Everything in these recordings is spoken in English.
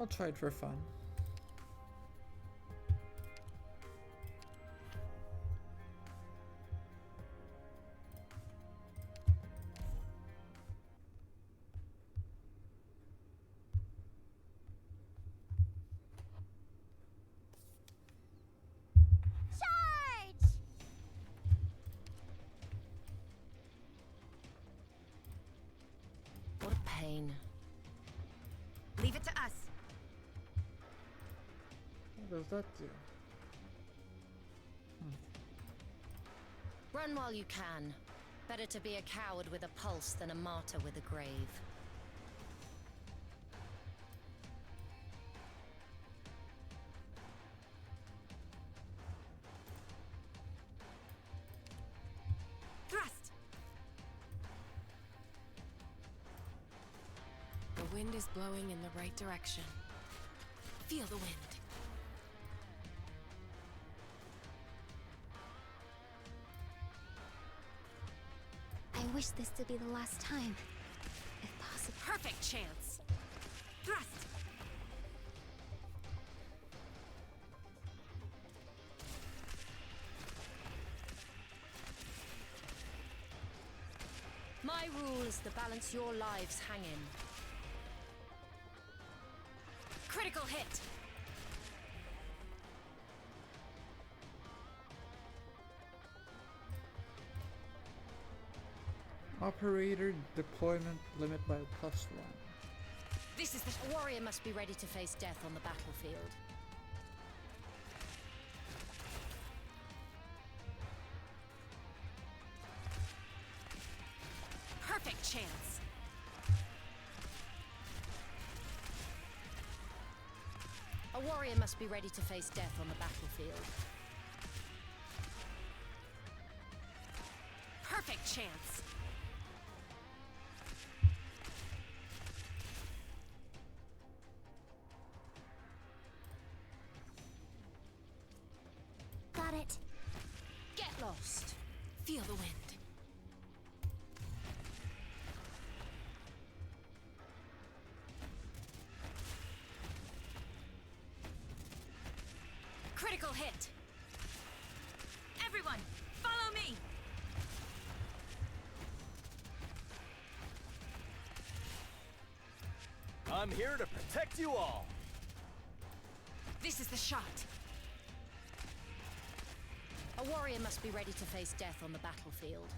I'll try it for fun. What a pain. Leave it to us. What does that do? Run while you can. Better to be a coward with a pulse than a martyr with a grave. Thrust! The wind is blowing in the right direction. Feel the wind. I wish this to be the last time, if possible. Perfect chance. Thrust. My rule is to balance your lives hang in. Critical hit. Operator deployment limit by +1. This is the A warrior must be ready to face death on the battlefield. perfect chance. A warrior must be ready to face death on the battlefield. Perfect chance. Got it. Get lost. Feel the wind. Critical hit. Everyone, follow me. I'm here to protect you all. This is the shot. A warrior must be ready to face death on the battlefield.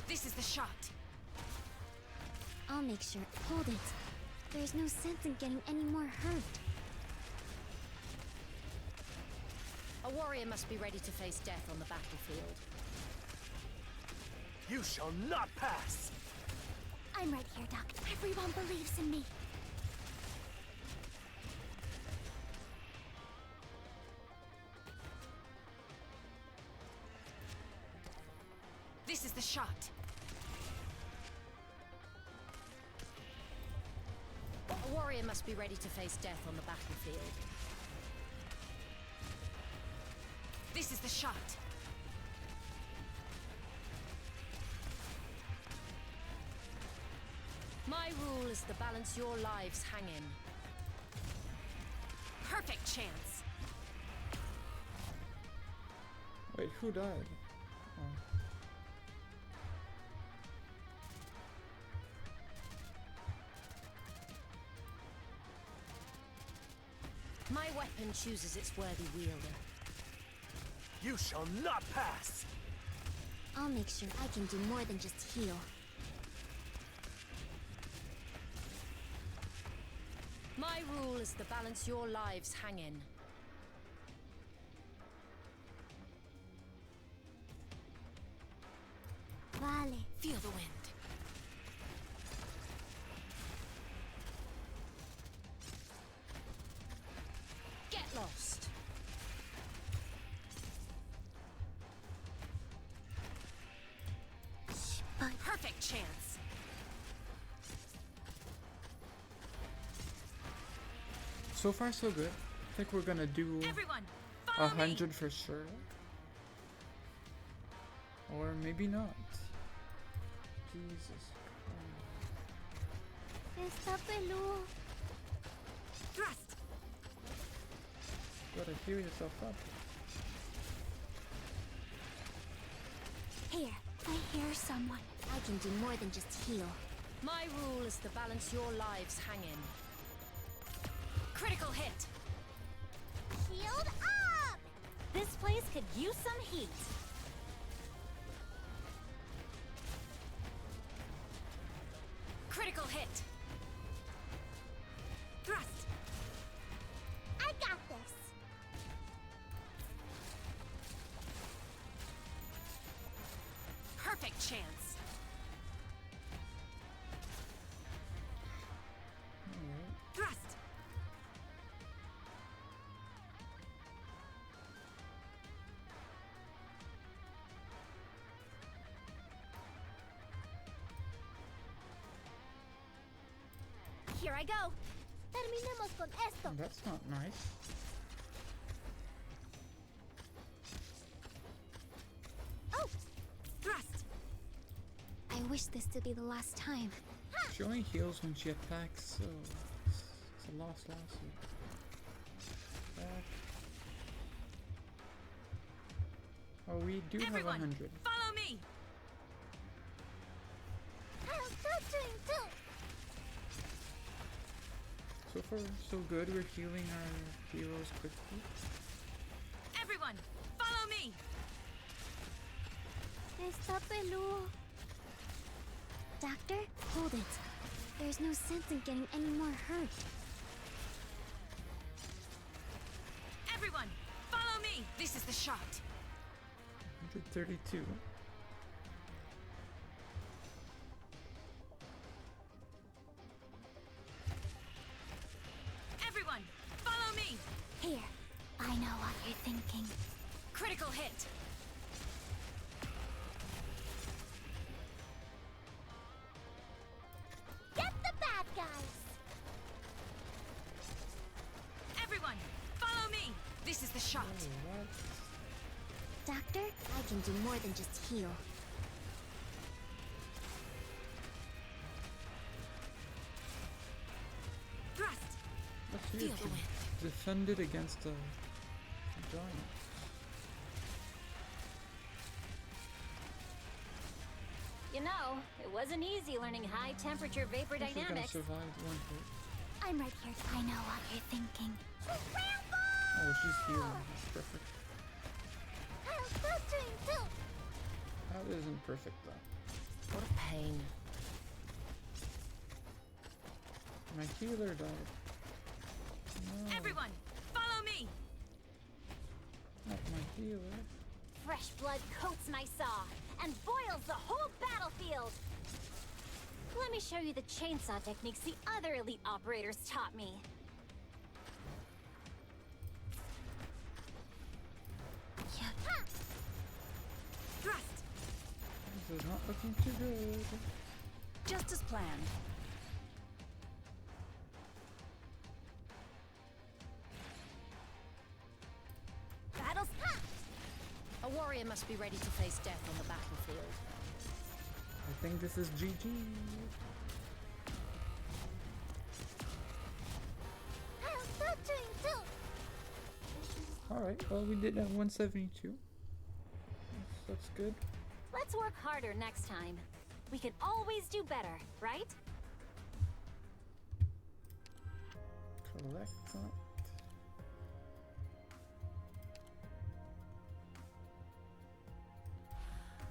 This is the shot. I'll make sure. Hold it. There's no sense in getting any more hurt. A warrior must be ready to face death on the battlefield. You shall not pass. I'm right here, Doc. Everyone believes in me. This is the shot. A warrior must be ready to face death on the battlefield. This is the shot. My rule is to balance your lives hang in. Perfect chance. Wait, who died? Oh. My weapon chooses its worthy wielder. You shall not pass. I'll make sure I can do more than just heal. My rule is to balance your lives hang in. Vale. Feel the wind. Get lost. But Perfect chance. So far, so good. I think we're gonna do Everyone, follow me. 100 for sure. Or maybe not. Jesus. Está peludo. Thrust! Gotta heal yourself up. Here, I hear someone. I can do more than just heal. My rule is to balance your lives hang in. Critical hit! Shield up! This place could use some heat. Critical hit! Thrust! I got this. Perfect chance! Alright. Thrust! Here I go. Terminemos con esto. That's not nice. Oh, Thrust! I wish this to be the last time. She only heals when she attacks, so it's a loss lawsuit. Back. Oh, we do have Everyone, 100. follow me! I'm filtering too. So far, so good. We're healing our heroes quickly. Everyone, follow me! Está peludo. Doctor, hold it. There's no sense in getting any more hurt. Everyone, follow me! This is the shot. 132. Everyone, follow me! Here, I know what you're thinking. Critical hit! Get the bad guys! Everyone, follow me! This is the shot. Oh, what? Doctor, I can do more than just heal. Thrust! Let's see Feel if the she wind. defended against a giant. You know, it wasn't easy learning high-temperature vapor She's gonna dynamics. survive one hit. I'm right here. I know what you're thinking. Oh, she's healing. That's perfect. I'm filtering too. That isn't perfect though. What a pain. My healer died. No, Everyone, follow me! not my healer. Fresh blood coats my saw and boils the whole battlefield. Let me show you the chainsaw techniques the other elite operators taught me. Yeah. Thrust! This is not looking too good. Just as planned. Battles. A warrior must be ready to face death on the battlefield. I think this is GG. I'm filtering too. Alright, well we did have 172. That's good. Let's work harder next time. We can always do better, right? Collect that.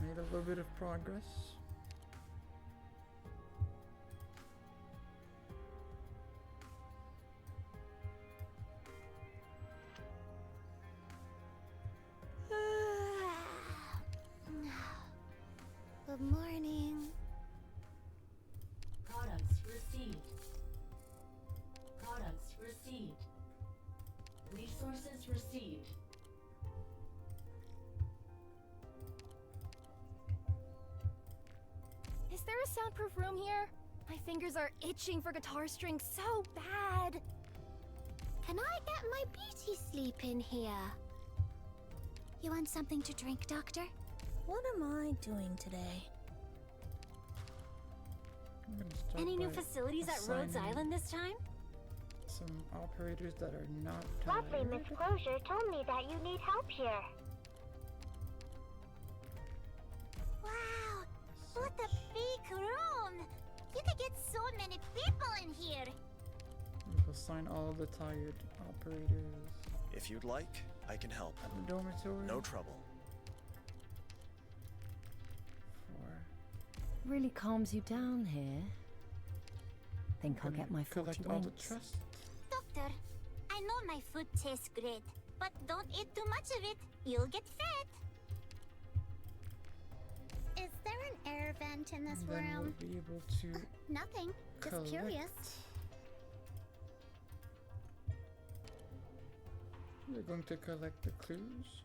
Made a little bit of progress. Good morning. Products received. Products received. Resources received. Is there a soundproof room here? My fingers are itching for guitar strings so bad. Can I get my beauty sleep in here? You want something to drink, Doctor? What am I doing today? I'm gonna start Any new by facilities at Rhodes assigning Island this time? some operators that are not Lovely tired. Miss Closure told me that you need help here. Wow, what a Such. big room! You could get so many people in here. We'll assign all the tired operators If you'd like, I can help. at the dormitory. No trouble. For Really calms you down here. Think I'll get my collect 40 all the winks. trust. Doctor, I know my food tastes great, but don't eat too much of it. You'll get fat. Is there an air vent in this And then room? we'll be able to Nothing. Just collect. curious. We're going to collect the clues.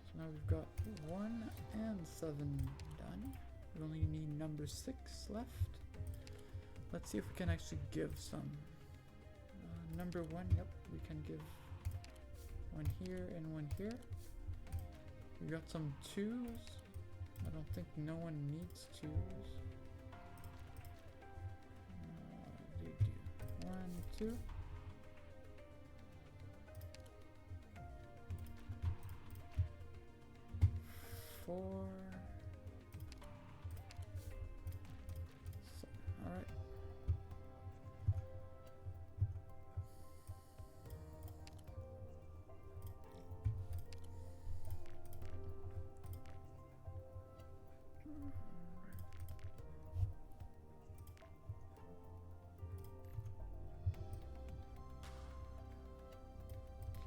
So now we've got 1 and 7 done. We only need number 6 left. Let's see if we can actually give some. Number 1, yep, we can give one here and one here. We got some 2s. I don't think no one needs 2s. They do. 1, 2. Four. So, all right.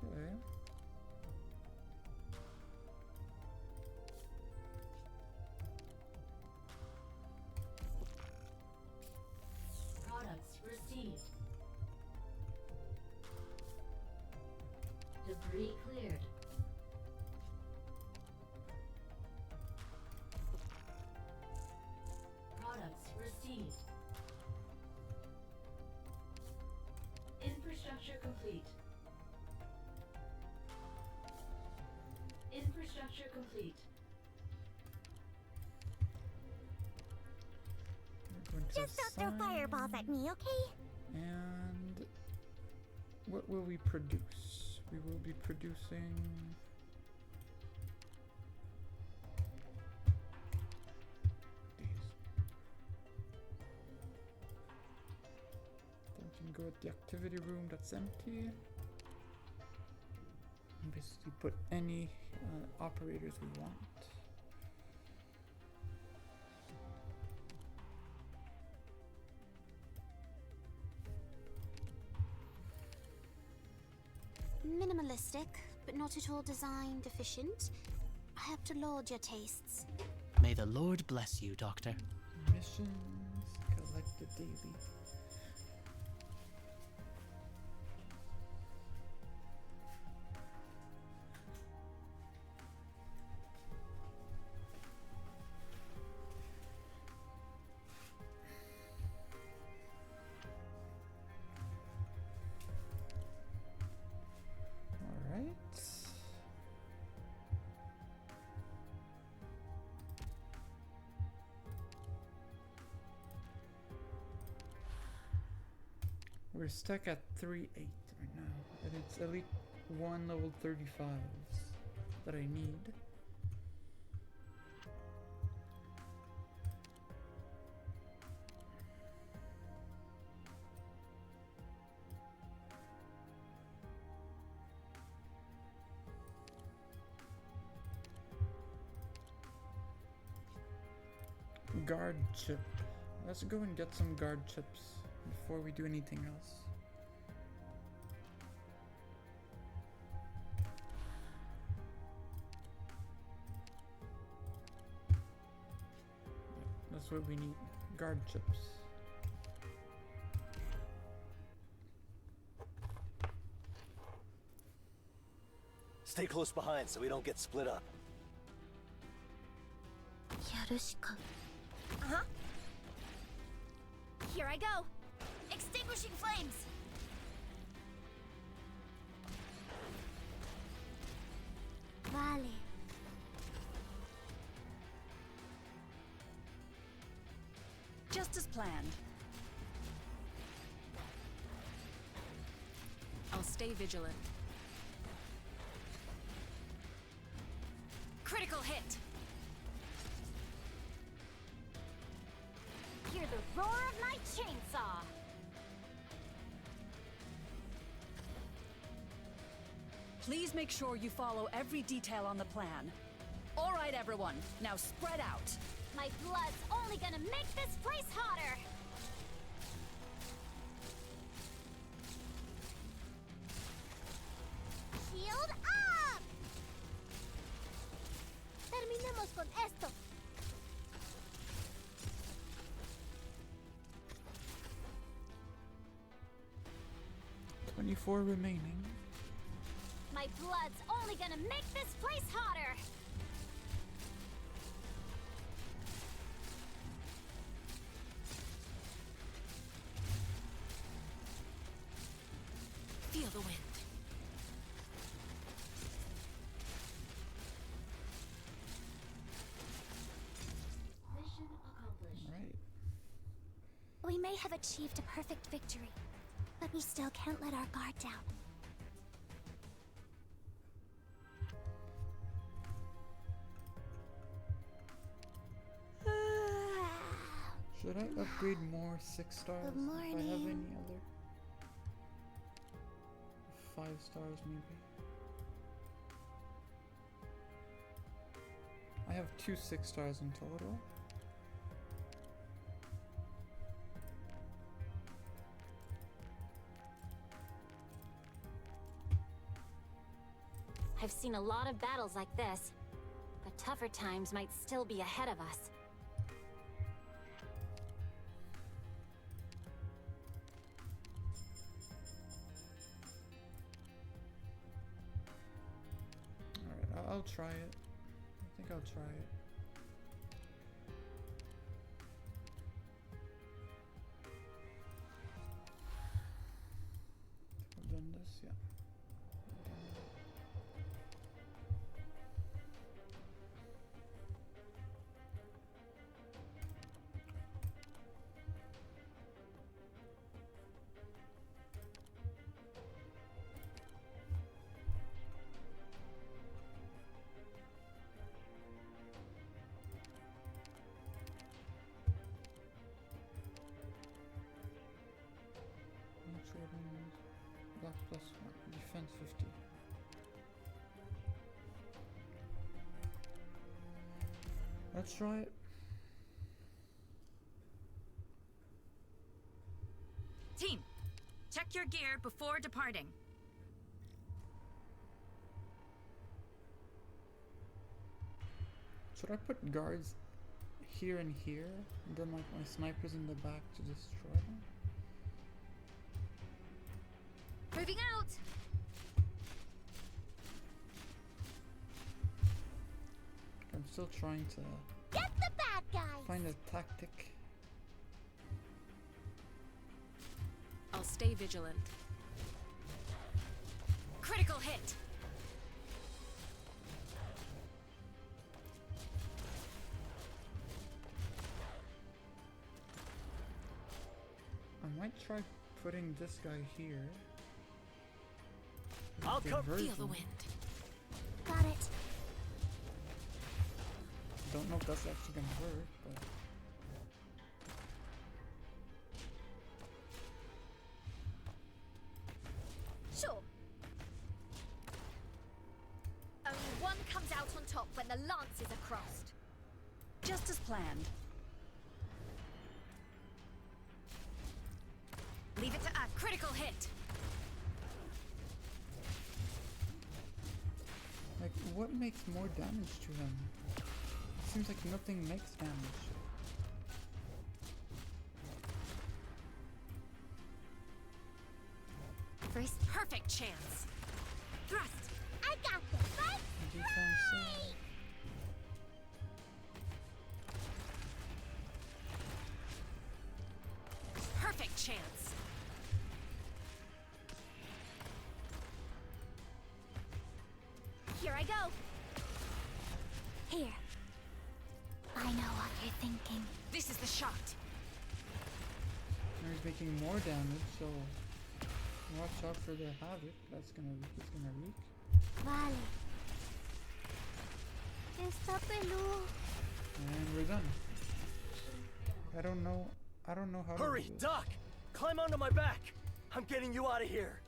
Okay. Products received. Debris cleared. Products received. Infrastructure complete. Infrastructure complete. We're going to Just don't throw assign, fireballs at me, okay? And what will we produce? We will be producing these. Then we can go at the activity room that's empty. And basically put any operators we want. Minimalistic, but not at all design deficient. I hope to laud your tastes. May the Lord bless you, Doctor. Missions, collect the daily. All right. We're stuck at 3-8 right now, and it's Elite 1 level 35s that I need. Guard chip. Let's go and get some guard chips before we do anything else. That's what we need. Guard chips. Stay close behind so we don't get split up. Uh-huh. Here I go. Extinguishing flames. Vale. Just as planned. I'll stay vigilant. Critical hit! Hear the roar of my chainsaw! Please make sure you follow every detail on the plan. All right, everyone, now spread out. My blood's only gonna make this place hotter! Shield up! Terminemos con esto. $24 remaining. My blood's only gonna make this place hotter! Feel the wind. Mission accomplished. Alright. We may have achieved a perfect victory, but we still can't let our guard down. Should I upgrade more 6 stars? Good If I have morning. any other? 5 stars maybe. I have 2 6 stars in total. I've seen a lot of battles like this, but tougher times might still be ahead of us. Alright, I'll try it. I think I'll try it. I've done this, yeah. Block plus 1, defense 50. Let's try it. Team, check your gear before departing. Should I put guards here and here, and then like my snipers in the back to destroy them? Moving out! I'm still trying to Get the bad guys! find a tactic. I'll stay vigilant. Critical hit! I might try putting this guy here. I'll cover. Feel the wind. Got it. Don't know if that's actually gonna work, but Sure. Only one comes out on top when the lances are crossed. Just as planned. Leave it to us. Critical hit! like, what makes more damage to him? Seems like nothing makes damage. First, Perfect chance. Thrust! I got this, right? Defense. Perfect chance. Here I go. Here. I know what you're thinking. This is the shot. making more damage, so watch out for the havoc it's gonna wreak. Vale. Está peludo. And we're done. I don't know how Hurry, to do this. Doc! Climb onto my back! I'm getting you out of here!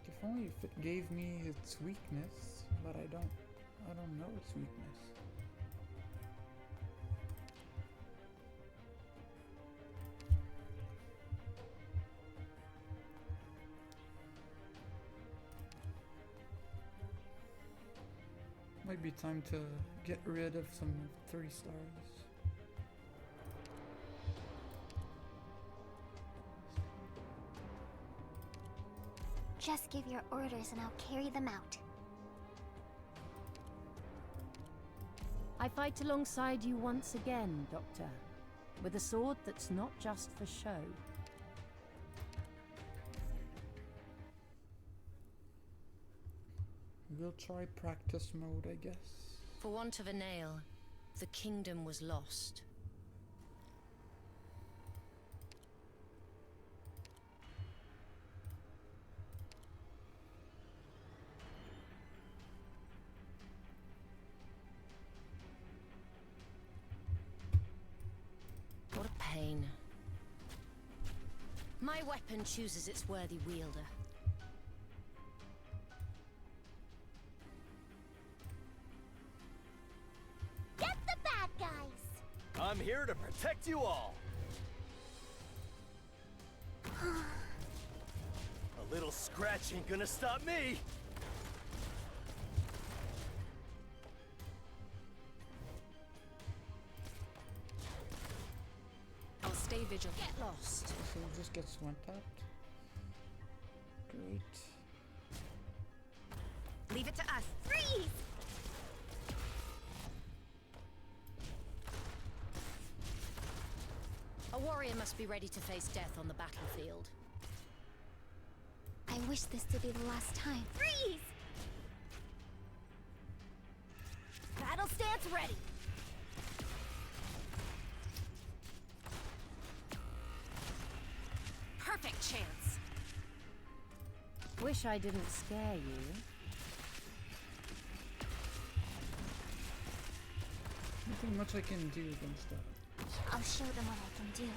If only if it gave me its weakness, but I don't know its weakness. Might be time to get rid of some 3 stars. Just give your orders and I'll carry them out. I fight alongside you once again, Doctor. With a sword that's not just for show. We'll try practice mode, I guess. For want of a nail, the kingdom was lost. What a pain. My weapon chooses its worthy wielder. Get the bad guys! I'm here to protect you all! A little scratch ain't gonna stop me! I'll stay vigilant. Get lost. So it just gets one tapped. Great. Leave it to us. Freeze! A warrior must be ready to face death on the battlefield. I wish this to be the last time. Freeze! Battle stance ready. Perfect chance. Wish I didn't scare you. Nothing much I can do against that. I'll show them what I can do.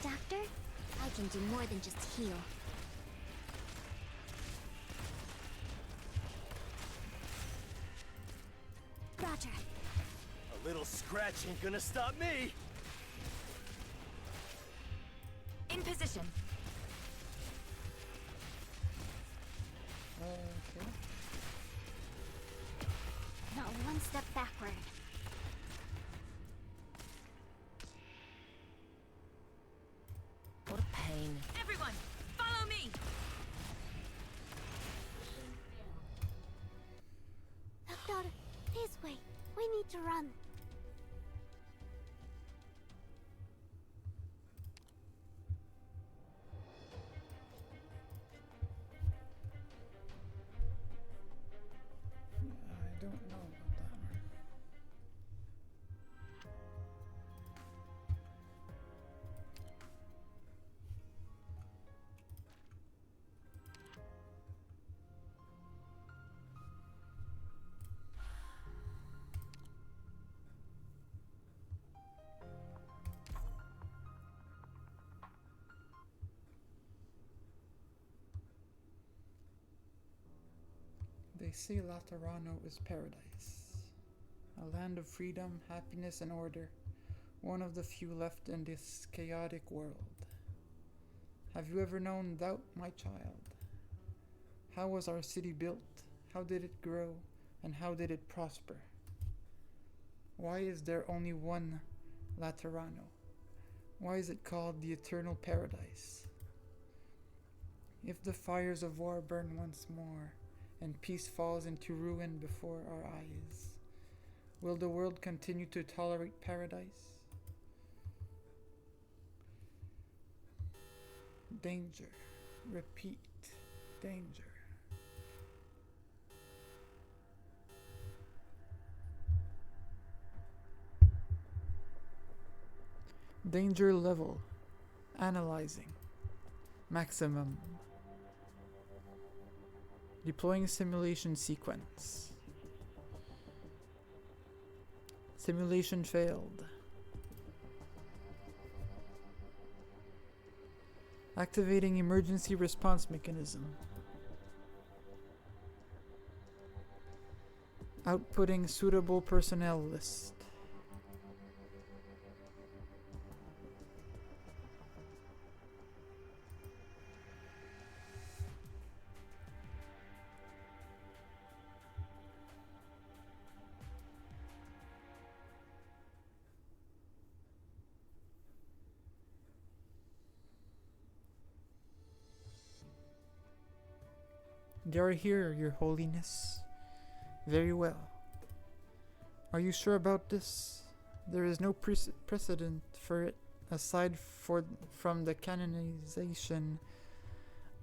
Doctor, I can do more than just heal. Roger. A little scratch ain't gonna stop me! In position. Okay. Not one step backward. What a pain. Everyone, follow me. Doctor, this way. We need to run. I don't know about that one. They say Laterano is paradise, a land of freedom, happiness, and order, one of the few left in this chaotic world. Have you ever known doubt, my child? How was our city built? How did it grow? And how did it prosper? Why is there only one Laterano? Why is it called the eternal paradise? If the fires of war burn once more, and peace falls into ruin before our eyes, Will the world continue to tolerate paradise? Danger. Repeat. Danger. Danger level. Analyzing. Maximum. Deploying simulation sequence. Simulation failed. Activating emergency response mechanism. Outputting suitable personnel list. They are here, Your Holiness. Very well. Are you sure about this? There is no precedent for it aside from the canonization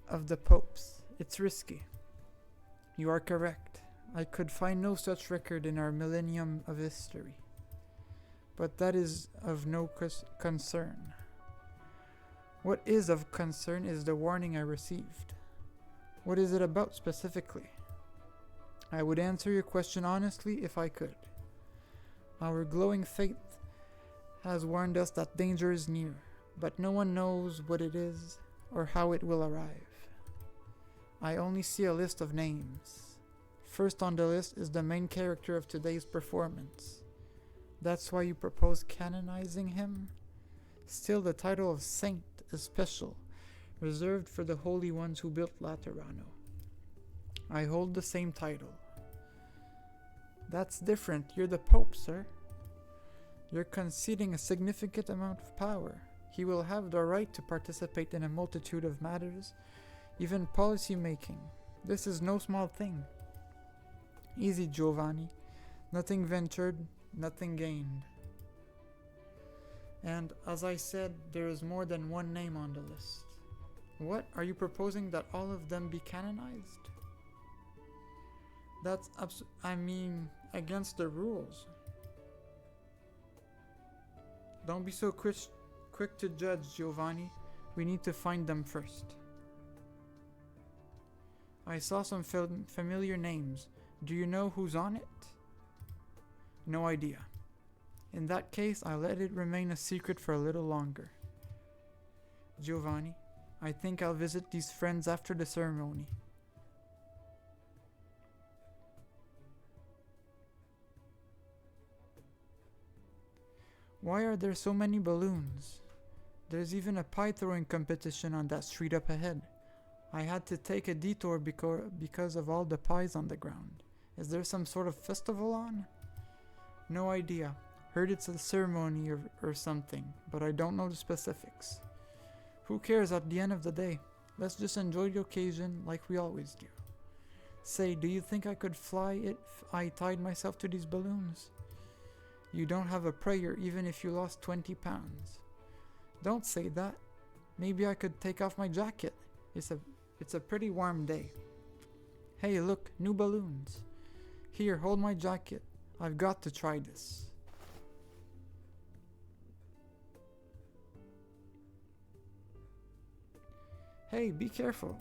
of the popes. It's risky. You are correct. I could find no such record in our millennium of history. But that is of no concern. What is of concern is the warning I received. What is it about specifically? I would answer your question honestly if I could. Our glowing faith has warned us that danger is near, but no one knows what it is or how it will arrive. I only see a list of names. First on the list is the main character of today's performance. That's why you propose canonizing him? Still, the title of saint is special, reserved for the holy ones who built Laterano. I hold the same title. That's different. You're the Pope, sir. You're conceding a significant amount of power. He will have the right to participate in a multitude of matters, even policy making. This is no small thing. Easy, Giovanni. Nothing ventured, nothing gained. And as I said, there is more than one name on the list. What? Are you proposing that all of them be canonized? That's against the rules. Don't be so quick to judge, Giovanni. We need to find them first. I saw some familiar names. Do you know who's on it? No idea. In that case, I'll let it remain a secret for a little longer. Giovanni, I think I'll visit these friends after the ceremony. Why are there so many balloons? There's even a pie throwing competition on that street up ahead. I had to take a detour because of all the pies on the ground. Is there some sort of festival on? No idea. Heard it's a ceremony or something, but I don't know the specifics. Who cares at the end of the day? Let's just enjoy the occasion like we always do. Say, do you think I could fly if I tied myself to these balloons? You don't have a prayer even if you lost 20 pounds. Don't say that. Maybe I could take off my jacket. It's a pretty warm day. Hey, look, new balloons. Here, hold my jacket. I've got to try this. Hey, be careful.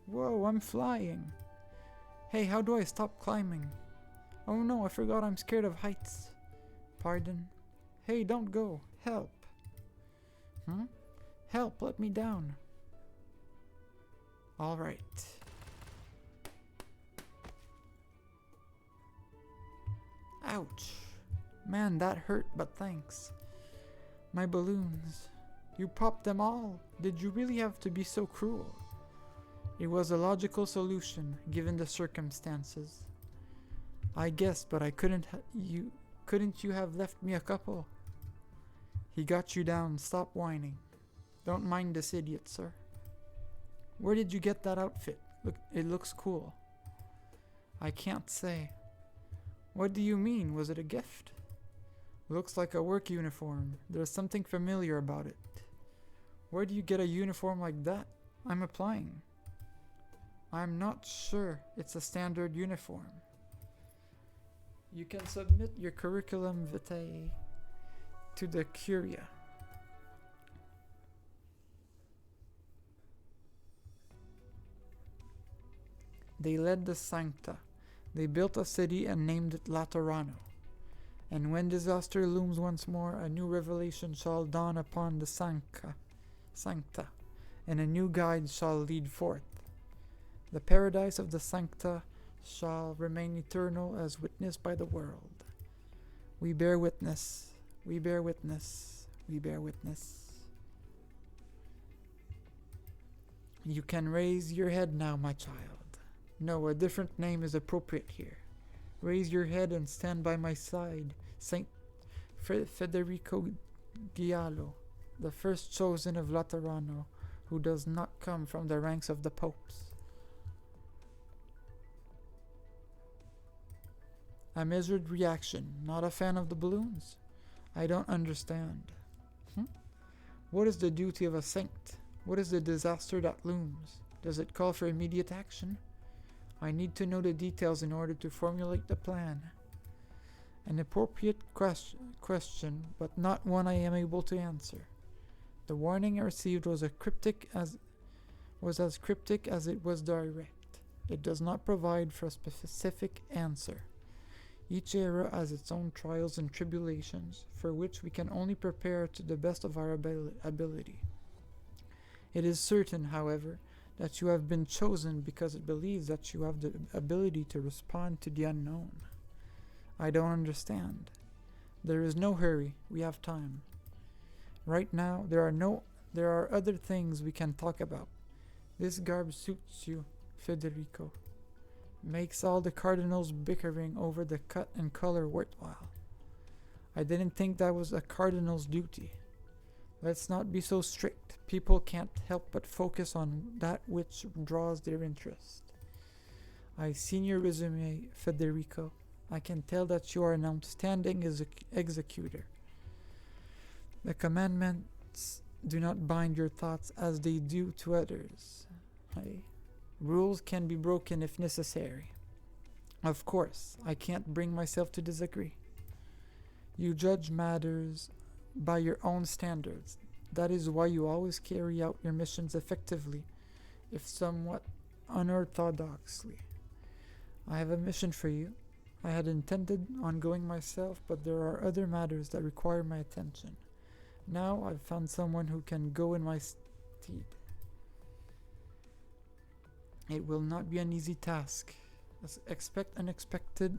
Whoa, I'm flying. Hey, how do I stop climbing? Oh no, I forgot I'm scared of heights. Pardon? Hey, don't go. Help. Help, let me down. Alright. Ouch. Man, that hurt, but thanks. My balloons. You popped them all. Did you really have to be so cruel? It was a logical solution, given the circumstances. I guess, but I couldn't you have left me a couple? He got you down. Stop whining. Don't mind this idiot, sir. Where did you get that outfit? Look, it looks cool. I can't say. What do you mean? Was it a gift? Looks like a work uniform. There's something familiar about it. Where do you get a uniform like that? I'm applying. I'm not sure it's a standard uniform. You can submit your curriculum vitae to the Curia. They led the Sancta. They built a city and named it Laterano. And when disaster looms once more, a new revelation shall dawn upon the Sancta, and a new guide shall lead forth. The paradise of the Sancta shall remain eternal as witnessed by the world. We bear witness, we bear witness, we bear witness. You can raise your head now, my child. No, a different name is appropriate here. Raise your head and stand by my side, Saint Federico Giallo, the first chosen of Laterano, who does not come from the ranks of the popes. A measured reaction, not a fan of the balloons? I don't understand. What is the duty of a saint? What is the disaster that looms? Does it call for immediate action? I need to know the details in order to formulate the plan. An appropriate question, but not one I am able to answer. The warning I received was as cryptic as it was direct. It does not provide for a specific answer. Each era has its own trials and tribulations, for which we can only prepare to the best of our ability. It is certain, however, that you have been chosen because it believes that you have the ability to respond to the unknown. I don't understand. There is no hurry. We have time. Right now, there are other things we can talk about. This garb suits you, Federico. Makes all the cardinals bickering over the cut and color worthwhile. I didn't think that was a cardinal's duty. Let's not be so strict. People can't help but focus on that which draws their interest. I've seen your resume, Federico. I can tell that you are an outstanding executor. The commandments do not bind your thoughts as they do to others. Rules can be broken if necessary. Of course, I can't bring myself to disagree. You judge matters by your own standards. That is why you always carry out your missions effectively, if somewhat unorthodoxly. I have a mission for you. I had intended on going myself, but there are other matters that require my attention. Now I've found someone who can go in my stead. It will not be an easy task. Expect unexpected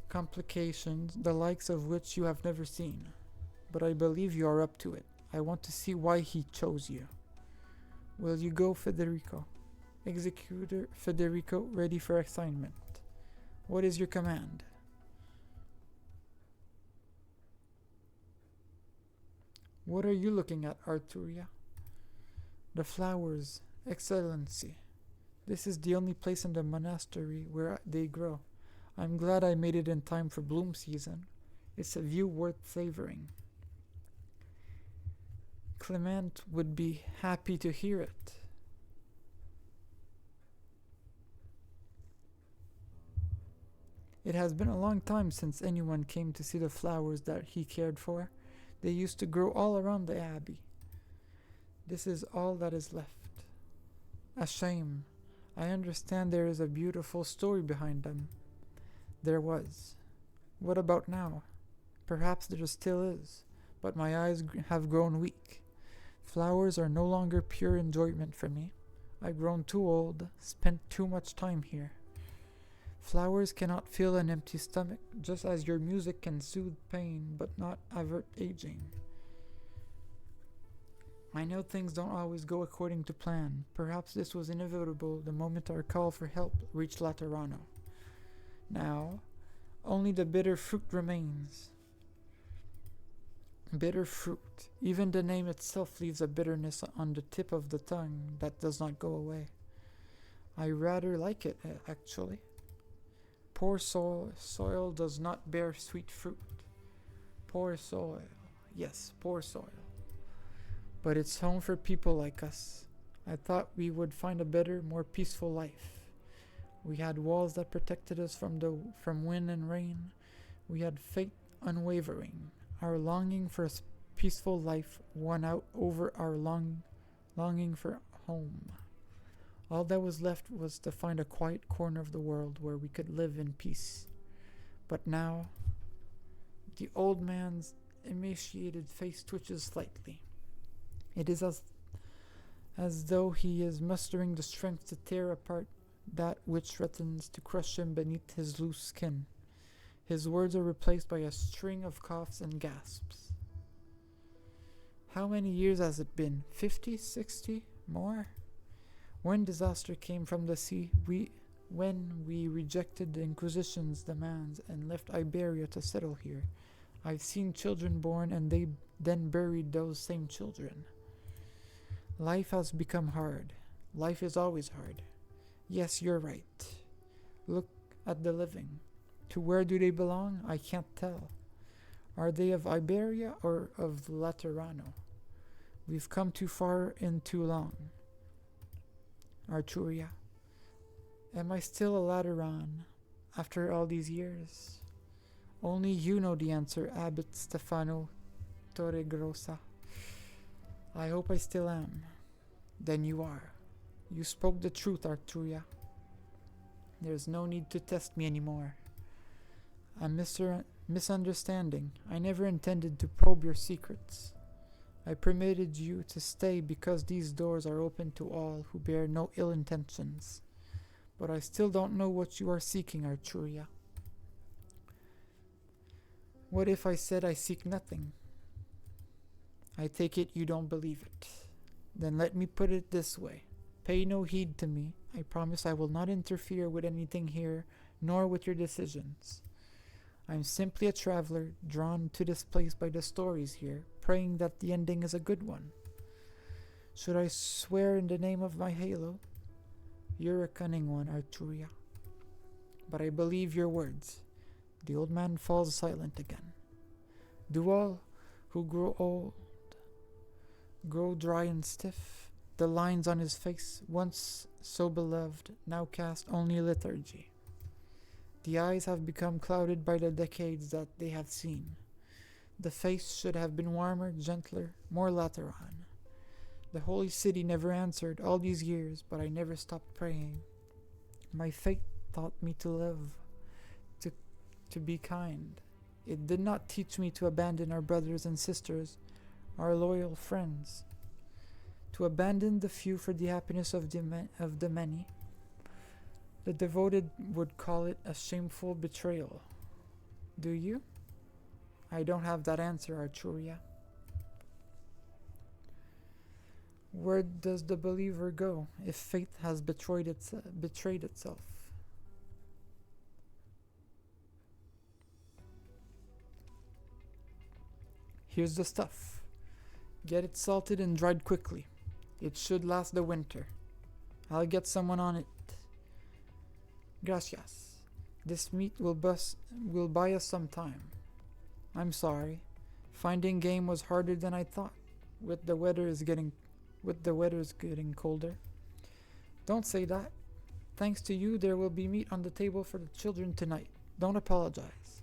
complications, the likes of which you have never seen. But I believe you are up to it. I want to see why he chose you. Will you go, Federico? Executor Federico, ready for assignment. What is your command? What are you looking at, Arturia? The flowers, Excellency. This is the only place in the monastery where they grow. I'm glad I made it in time for bloom season. It's a view worth savoring. Clement would be happy to hear it. It has been a long time since anyone came to see the flowers that he cared for. They used to grow all around the abbey. This is all that is left. A shame. I understand there is a beautiful story behind them. There was. What about now? Perhaps there still is, but my eyes have grown weak. Flowers are no longer pure enjoyment for me. I've grown too old, spent too much time here. Flowers cannot fill an empty stomach, just as your music can soothe pain but not avert aging. I know things don't always go according to plan. Perhaps this was inevitable the moment our call for help reached Laterano. Now, only the bitter fruit remains. Bitter fruit. Even the name itself leaves a bitterness on the tip of the tongue that does not go away. I rather like it, actually. Poor soil does not bear sweet fruit. Poor soil. Yes, poor soil. But it's home for people like us. I thought we would find a better, more peaceful life. We had walls that protected us from wind and rain. We had faith unwavering. Our longing for a peaceful life won out over our longing for home. All that was left was to find a quiet corner of the world where we could live in peace. But now, the old man's emaciated face twitches slightly. It is as though he is mustering the strength to tear apart that which threatens to crush him beneath his loose skin. His words are replaced by a string of coughs and gasps. How many years has it been? 50? 60? More? When disaster came from the sea, when we rejected the Inquisition's demands and left Iberia to settle here, I've seen children born and they then buried those same children. Life has become hard. Life is always hard. Yes, you're right. Look at the living. To where do they belong? I can't tell. Are they of Iberia or of Laterano? We've come too far in too long. Arturia, am I still a Lateran after all these years? Only you know the answer, Abbot Stefano Torregrossa. I hope I still am. Then you are. You spoke the truth, Arturia. There's no need to test me anymore. A misunderstanding. I never intended to probe your secrets. I permitted you to stay because these doors are open to all who bear no ill intentions. But I still don't know what you are seeking, Arturia. What if I said I seek nothing? I take it you don't believe it. Then let me put it this way. Pay no heed to me. I promise I will not interfere with anything here, nor with your decisions. I'm simply a traveler, drawn to this place by the stories here, praying that the ending is a good one. Should I swear in the name of my halo? You're a cunning one, Arturia. But I believe your words. The old man falls silent again. Do all who grow old grow dry and stiff? The lines on his face, once so beloved, now cast only lethargy. The eyes have become clouded by the decades that they have seen. The face should have been warmer, gentler, more Lateran. The holy city never answered all these years, but I never stopped praying. My fate taught me to live, to be kind. It did not teach me to abandon our brothers and sisters, our loyal friends. To abandon the few for the happiness of the many. The devoted would call it a shameful betrayal. Do you? I don't have that answer, Arturia. Where does the believer go if faith has betrayed itself? Here's the stuff. Get it salted and dried quickly. It should last the winter. I'll get someone on it. Gracias. This meat will buy us some time. I'm sorry. Finding game was harder than I thought. With the weather's getting colder. Don't say that. Thanks to you, there will be meat on the table for the children tonight. Don't apologize.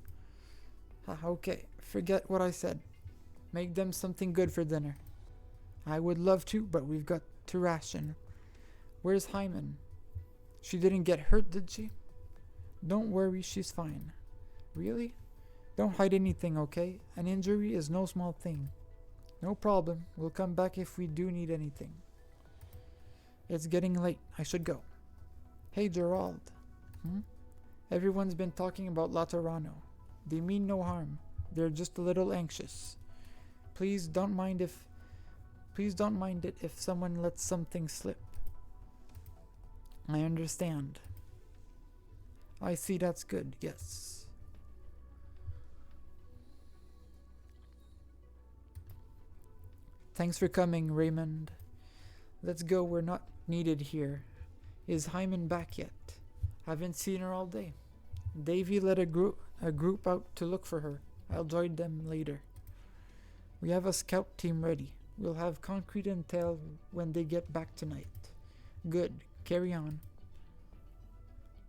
Okay, forget what I said. Make them something good for dinner. I would love to, but we've got to ration. Where's Hyman? She didn't get hurt, did she? Don't worry, she's fine. Really? Don't hide anything, okay? An injury is no small thing. No problem. We'll come back if we do need anything. It's getting late. I should go. Hey, Gerald. Everyone's been talking about Laterano. They mean no harm. They're just a little anxious. Please don't mind it if someone lets something slip. I understand. I see, that's good, yes. Thanks for coming, Raymond. Let's go, we're not needed here. Is Hyman back yet? Haven't seen her all day. Davy led a group out to look for her. I'll join them later. We have a scout team ready. We'll have concrete intel when they get back tonight. Good. Carry on.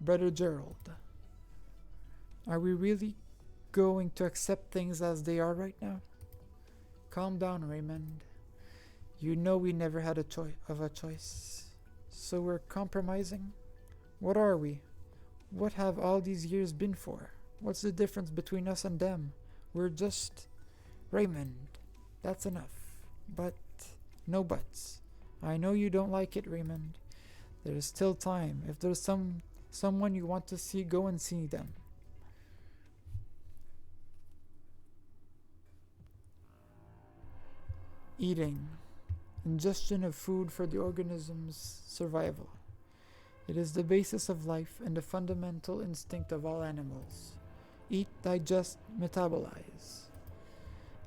Brother Gerald. Are we really going to accept things as they are right now? Calm down, Raymond. You know we never had a choice. So we're compromising? What are we? What have all these years been for? What's the difference between us and them? We're just... Raymond, that's enough. But... no buts. I know you don't like it, Raymond. There's still time. If there's someone you want to see, go and see them. Eating. Ingestion of food for the organism's survival. It is the basis of life and the fundamental instinct of all animals. Eat, digest, metabolize.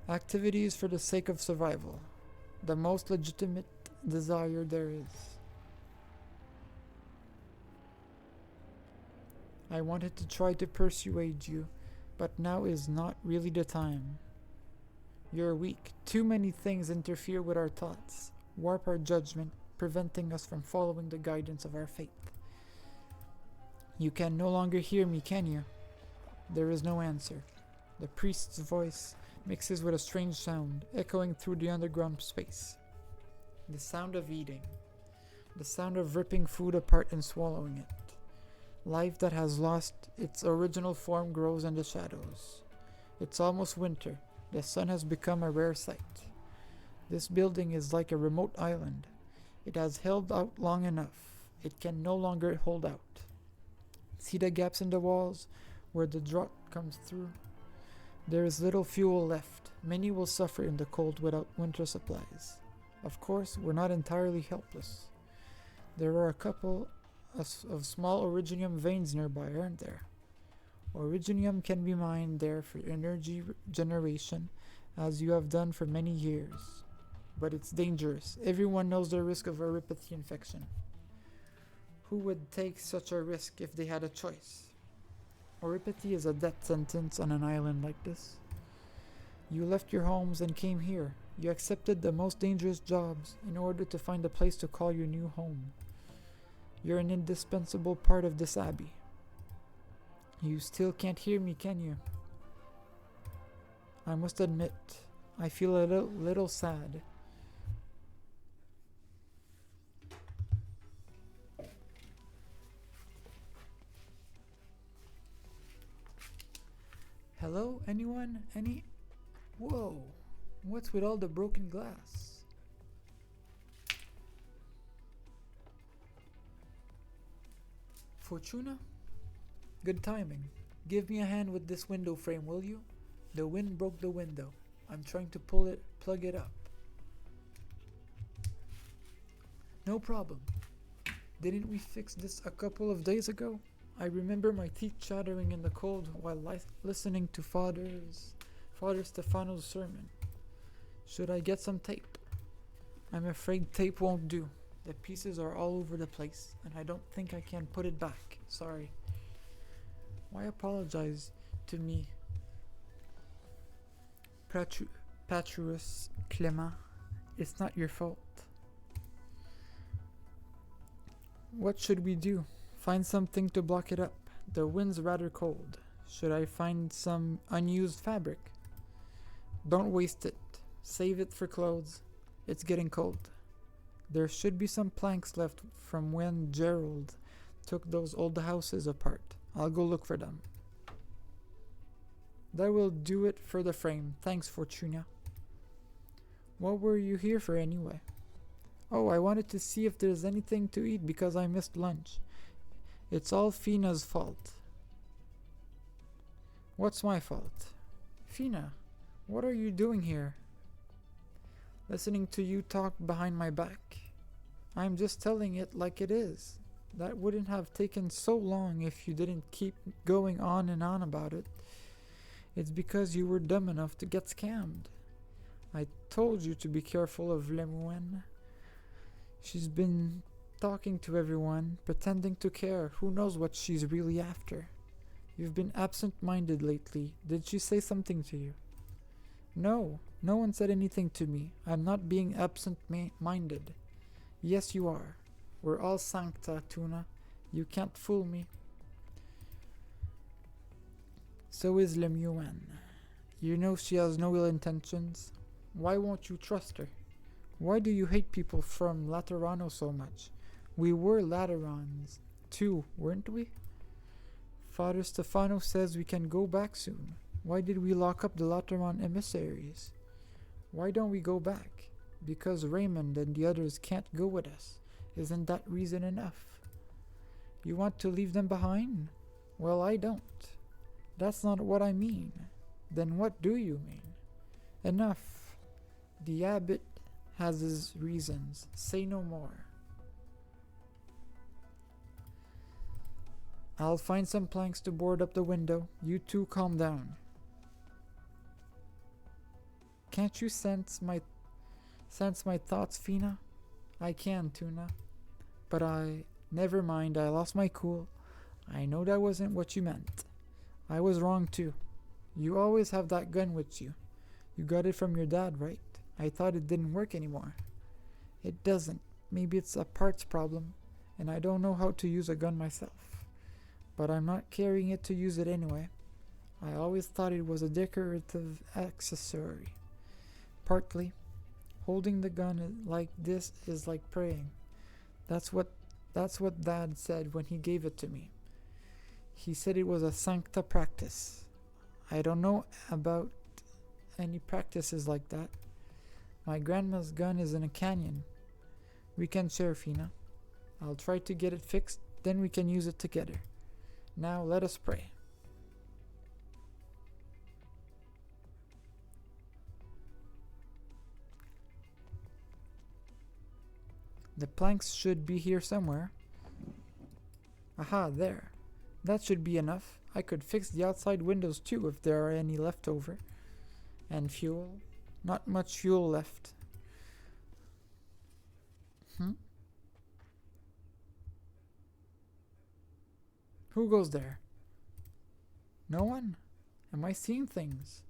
Activities for the sake of survival. The most legitimate desire there is. I wanted to try to persuade you, but now is not really the time. You're weak. Too many things interfere with our thoughts, warp our judgment, preventing us from following the guidance of our faith. You can no longer hear me, can you? There is no answer. The priest's voice mixes with a strange sound, echoing through the underground space. The sound of eating. The sound of ripping food apart and swallowing it. Life that has lost its original form grows in the shadows. It's almost winter. The sun has become a rare sight. This building is like a remote island. It has held out long enough. It can no longer hold out. See the gaps in the walls where the draught comes through? There is little fuel left. Many will suffer in the cold without winter supplies. Of course, we're not entirely helpless. There are a couple of small originium veins nearby, aren't there? Originium can be mined there for energy generation, as you have done for many years. But it's dangerous. Everyone knows the risk of oripathy infection. Who would take such a risk if they had a choice? Oripathy is a death sentence on an island like this. You left your homes and came here. You accepted the most dangerous jobs in order to find a place to call your new home. You're an indispensable part of this abbey. You still can't hear me, can you? I must admit, I feel a little sad. Hello? Anyone? Whoa! What's with all the broken glass? Fortuna? Good timing. Give me a hand with this window frame, will you? The wind broke the window. I'm trying to plug it up. No problem. Didn't we fix this a couple of days ago? I remember my teeth chattering in the cold while listening to Father Stefano's sermon. Should I get some tape? I'm afraid tape won't do. The pieces are all over the place, and I don't think I can put it back. Sorry. Why apologize to me? Patrus Clement, it's not your fault. What should we do? Find something to block it up. The wind's rather cold. Should I find some unused fabric? Don't waste it. Save it for clothes. It's getting cold. There should be some planks left from when Gerald took those old houses apart. I'll go look for them. That will do it for the frame. Thanks, Fortuna. What were you here for anyway? Oh, I wanted to see if there's anything to eat because I missed lunch. It's all Fina's fault. What's my fault? Fina, what are you doing here? Listening to you talk behind my back. I'm just telling it like it is. That wouldn't have taken so long if you didn't keep going on and on about it. It's because you were dumb enough to get scammed. I told you to be careful of Lemoine. She's been talking to everyone, pretending to care. Who knows what she's really after? You've been absent-minded lately. Did she say something to you? No, no one said anything to me. I'm not being absent-minded. Yes, you are. We're all Sancta, Tuna. You can't fool me. So is Lemuan. You know she has no ill intentions. Why won't you trust her? Why do you hate people from Laterano so much? We were Laterans, too, weren't we? Father Stefano says we can go back soon. Why did we lock up the Lateran emissaries? Why don't we go back? Because Raymond and the others can't go with us. Isn't that reason enough? You want to leave them behind? Well, I don't. That's not what I mean. Then what do you mean? Enough. The abbot has his reasons. Say no more. I'll find some planks to board up the window. You two calm down. Can't you sense my thoughts, Fina? I can, Tuna. But never mind, I lost my cool. I know that wasn't what you meant. I was wrong too. You always have that gun with you. You got it from your dad, right? I thought it didn't work anymore. It doesn't. Maybe it's a parts problem, and I don't know how to use a gun myself. But I'm not carrying it to use it anyway. I always thought it was a decorative accessory. Partly. Holding the gun like this is like praying. That's what Dad said when he gave it to me. He said it was a sancta practice. I don't know about any practices like that. My grandma's gun is in a canyon. We can share, Fina. I'll try to get it fixed, then we can use it together. Now let us pray. The planks should be here somewhere. Aha, there. That should be enough. I could fix the outside windows too if there are any left over. And fuel. Not much fuel left. Who goes there? No one? Am I seeing things?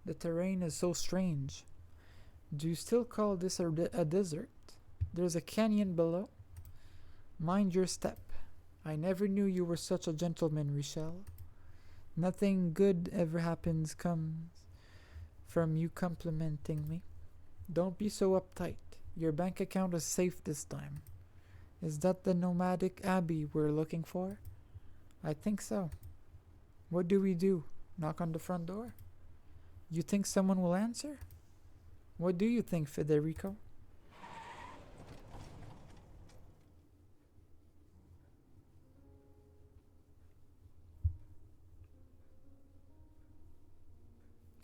The terrain is so strange. Do you still call this a desert? There's a canyon below. Mind your step. I never knew you were such a gentleman, Richelle. Nothing good ever comes from you complimenting me. Don't be so uptight. Your bank account is safe this time. Is that the nomadic abbey we're looking for? I think so. What do we do? Knock on the front door? You think someone will answer? What do you think, Federico?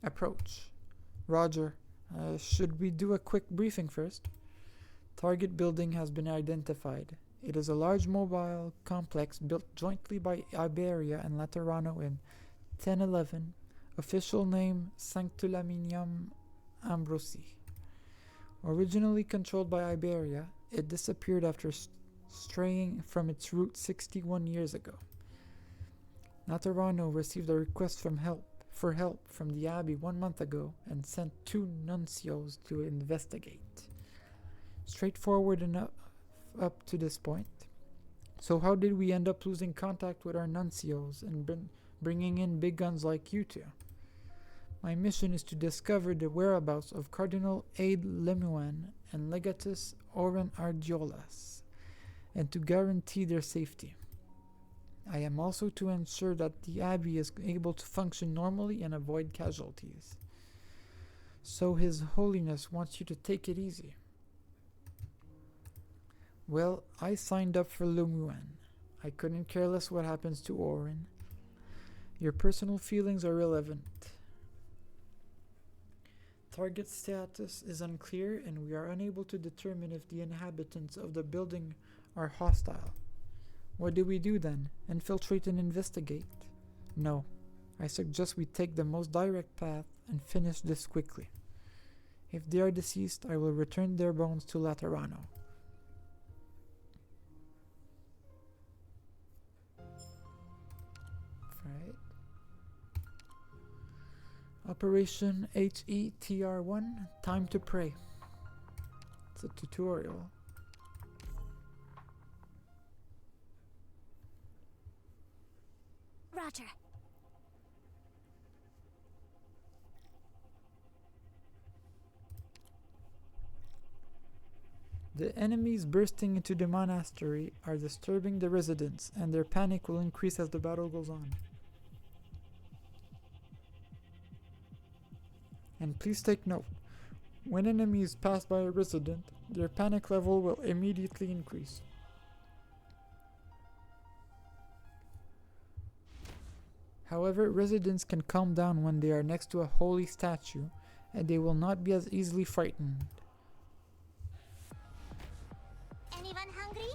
Approach. Roger. Should we do a quick briefing first? Target building has been identified. It is a large mobile complex built jointly by Iberia and Laterano in 1011. Official name Sanctulaminium Ambrosi. Originally controlled by Iberia, it disappeared after straying from its roots 61 years ago. Laterano received a request for help from the abbey 1 month ago and sent 2 nuncios to investigate. Straightforward enough up to this point. So how did we end up losing contact with our nuncios and bringing in big guns like you two? My mission is to discover the whereabouts of Cardinal Aide Lemuan and Legatus Oren Ardiolas, and to guarantee their safety. I am also to ensure that the abbey is able to function normally and avoid casualties. So His Holiness wants you to take it easy. Well, I signed up for Lemuan. I couldn't care less what happens to Oren. Your personal feelings are irrelevant. Target status is unclear, and we are unable to determine if the inhabitants of the building are hostile. What do we do then? Infiltrate and investigate? No, I suggest we take the most direct path and finish this quickly. If they are deceased, I will return their bones to Laterano. Right. Operation HETR1, time to pray. It's a tutorial. Roger. The enemies bursting into the monastery are disturbing the residents, and their panic will increase as the battle goes on. And please take note, when enemies pass by a resident, their panic level will immediately increase. However, residents can calm down when they are next to a holy statue, and they will not be as easily frightened. Anyone hungry?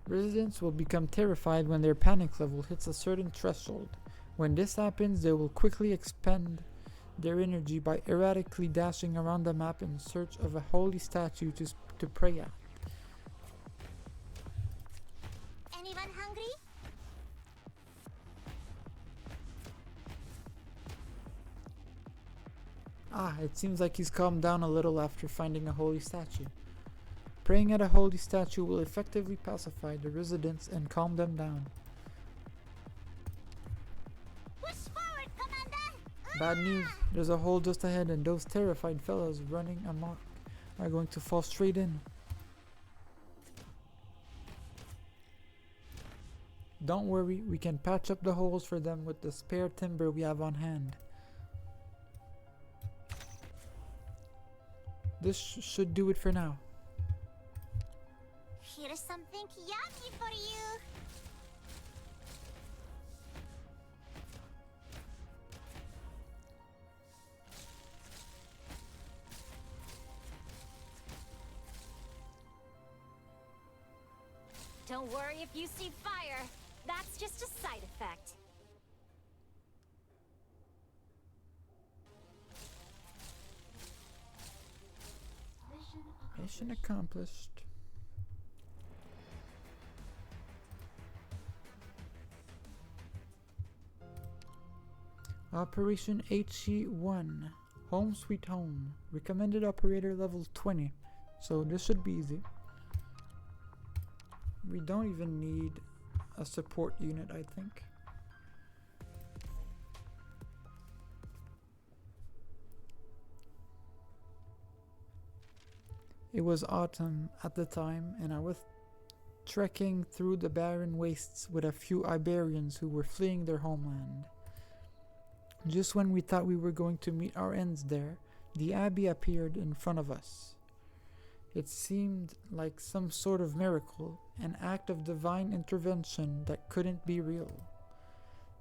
Residents will become terrified when their panic level hits a certain threshold. When this happens, they will quickly expend their energy by erratically dashing around the map in search of a holy statue to pray at. Anyone hungry? Ah, it seems like he's calmed down a little after finding a holy statue. Praying at a holy statue will effectively pacify the residents and calm them down. Push forward, Commander! Bad news, there's a hole just ahead and those terrified fellows running amok are going to fall straight in. Don't worry, we can patch up the holes for them with the spare timber we have on hand. This should do it for now. Here's something yummy for you. Don't worry if you see fire. That's just a side effect. Mission accomplished. Operation HE1. Home Sweet Home. Recommended operator level 20. So this should be easy. We don't even need a support unit, I think. It was autumn at the time, and I was trekking through the barren wastes with a few Iberians who were fleeing their homeland. Just when we thought we were going to meet our ends there, the abbey appeared in front of us. It seemed like some sort of miracle, an act of divine intervention that couldn't be real.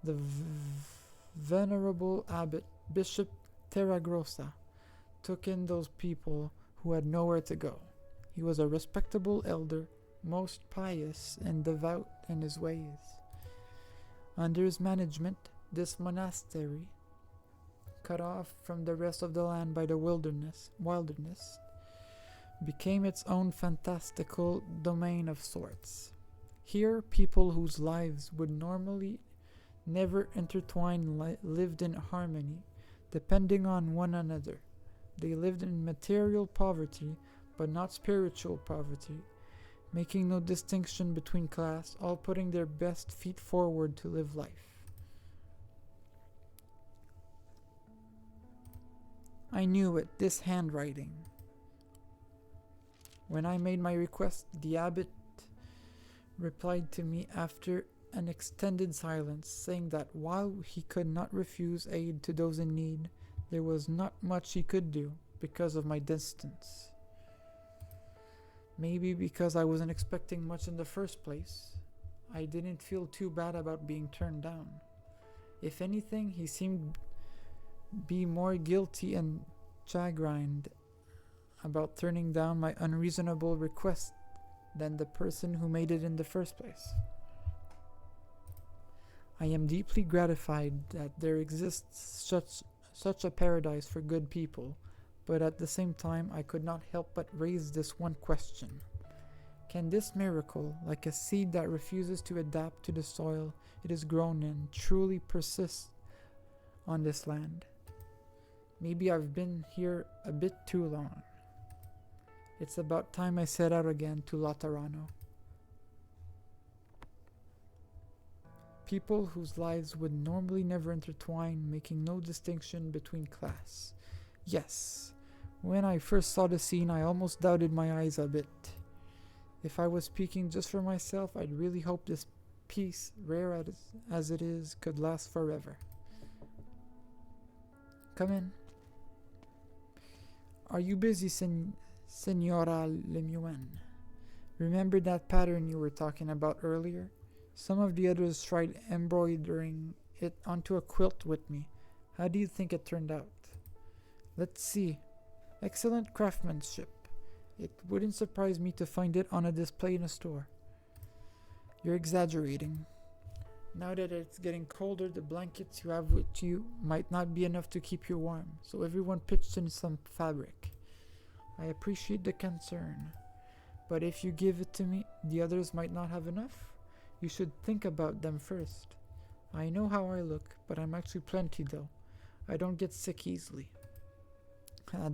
The venerable abbot, Bishop Terragrossa, took in those people who had nowhere to go. He was a respectable elder, most pious and devout in his ways. Under his management, this monastery, cut off from the rest of the land by the wilderness, became its own fantastical domain of sorts. Here, people whose lives would normally never intertwine lived in harmony, depending on one another. They lived in material poverty, but not spiritual poverty, making no distinction between class, all putting their best feet forward to live life. I knew it, this handwriting. When I made my request, the abbot replied to me after an extended silence, saying that while he could not refuse aid to those in need, there was not much he could do because of my distance. Maybe because I wasn't expecting much in the first place, I didn't feel too bad about being turned down. If anything, he seemed be more guilty and chagrined about turning down my unreasonable request than the person who made it in the first place. I am deeply gratified that there exists such a paradise for good people, but at the same time I could not help but raise this one question. Can this miracle, like a seed that refuses to adapt to the soil it is grown in, truly persist on this land? Maybe I've been here a bit too long. It's about time I set out again to Laterano. People whose lives would normally never intertwine, making no distinction between class. Yes, when I first saw the scene, I almost doubted my eyes a bit. If I was speaking just for myself, I'd really hope this peace, rare as it is, could last forever. Come in. Are you busy, Senora Lemuel? Remember that pattern you were talking about earlier? Some of the others tried embroidering it onto a quilt with me. How do you think it turned out? Let's see. Excellent craftsmanship. It wouldn't surprise me to find it on a display in a store. You're exaggerating. Now that it's getting colder, the blankets you have with you might not be enough to keep you warm, so everyone pitched in some fabric. I appreciate the concern, but if you give it to me, the others might not have enough. You should think about them first. I know how I look, but I'm actually plenty though. I don't get sick easily.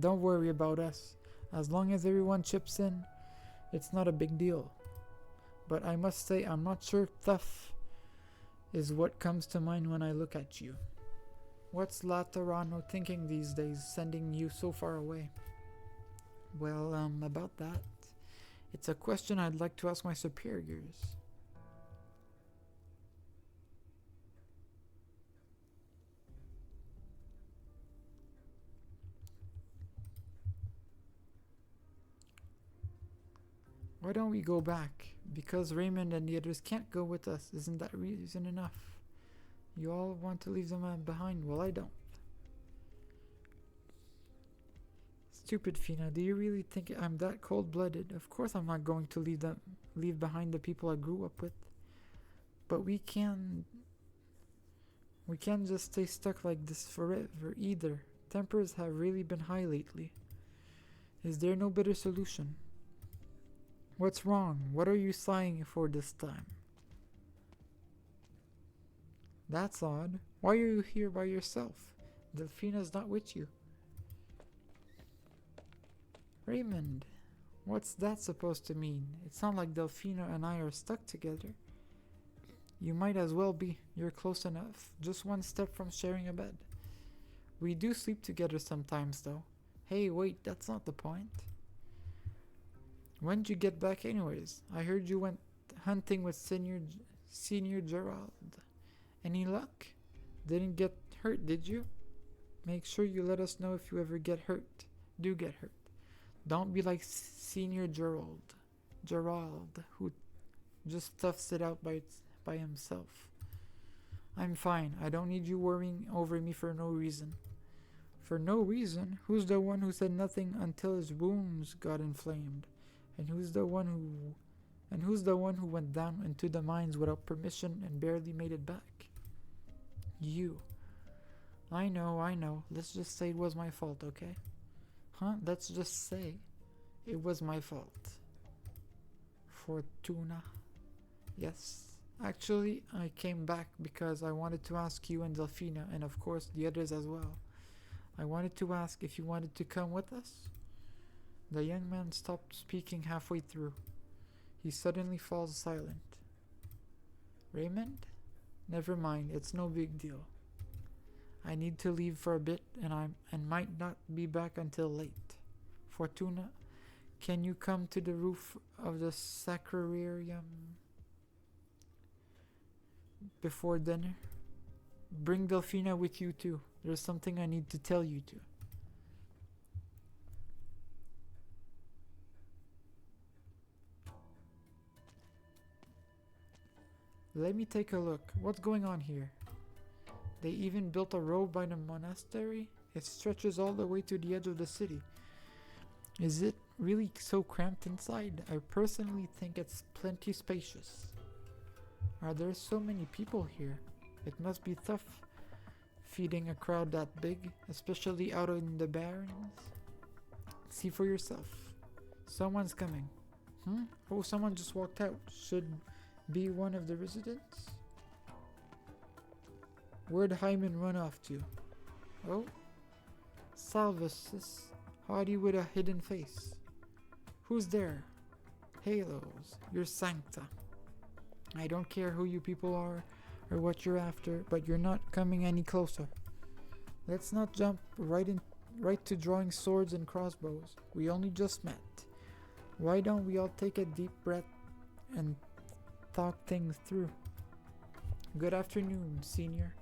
Don't worry about us. As long as everyone chips in, it's not a big deal. But I must say, I'm not sure tough is what comes to mind when I look at you. What's Laterano thinking these days, sending you so far away? Well, about that, it's a question I'd like to ask my superiors. Why don't we go back? Because Raymond and the others can't go with us. Isn't that reason enough? You all want to leave them behind. Well, I don't. Stupid Fina, do you really think I'm that cold-blooded? Of course I'm not going to leave behind the people I grew up with. But we can't just stay stuck like this forever either. Tempers have really been high lately. Is there no better solution? What's wrong? What are you sighing for this time? That's odd. Why are you here by yourself? Delphina's not with you. Raymond, what's that supposed to mean? It's not like Delphina and I are stuck together. You might as well be. You're close enough. Just one step from sharing a bed. We do sleep together sometimes, though. Hey, wait, that's not the point. When'd you get back anyways? I heard you went hunting with Senior Gerald. Any luck? Didn't get hurt, did you? Make sure you let us know if you ever get hurt. Do get hurt. Don't be like Senior Gerald, who just stuffs it out by himself. I'm fine. I don't need you worrying over me for no reason. For no reason? Who's the one who said nothing until his wounds got inflamed? And who's the one who went down into the mines without permission and barely made it back? You. I know. Let's just say it was my fault, okay? Huh? Let's just say it was my fault. Fortuna. Yes. Actually, I came back because I wanted to ask you and Delphina, and of course the others as well. I wanted to ask if you wanted to come with us. The young man stopped speaking halfway through. He suddenly falls silent. Raymond? Never mind, it's no big deal. I need to leave for a bit and might not be back until late. Fortuna, can you come to the roof of the sacrarium before dinner? Bring Delphina with you too. There's something I need to tell you two. Let me take a look. What's going on here? They even built a road by the monastery. It stretches all the way to the edge of the city. Is it really so cramped inside? I personally think it's plenty spacious. Are there so many people here? It must be tough feeding a crowd that big, especially out in the barrens. See for yourself. Someone's coming. Oh, someone just walked out. Should be one of the residents? Where'd Hyman run off to? Oh, Salvus, haughty with a hidden face. Who's there? Halos, your Sancta. I don't care who you people are or what you're after, but you're not coming any closer. Let's not jump right to drawing swords and crossbows. We only just met. Why don't we all take a deep breath and talk things through? Good afternoon, Senor.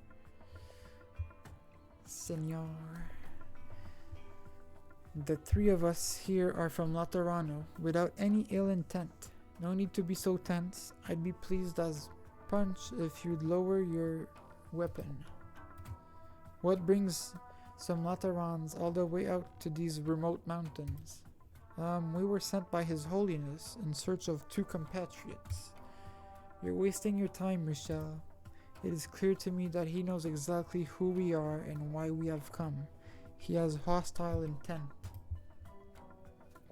The three of us here are from Laterano, without any ill intent. No need to be so tense. I'd be pleased as punch if you'd lower your weapon. What brings some Laterans all the way out to these remote mountains? We were sent by His Holiness in search of two compatriots. You're wasting your time, Michelle. It is clear to me that he knows exactly who we are and why we have come. He has hostile intent.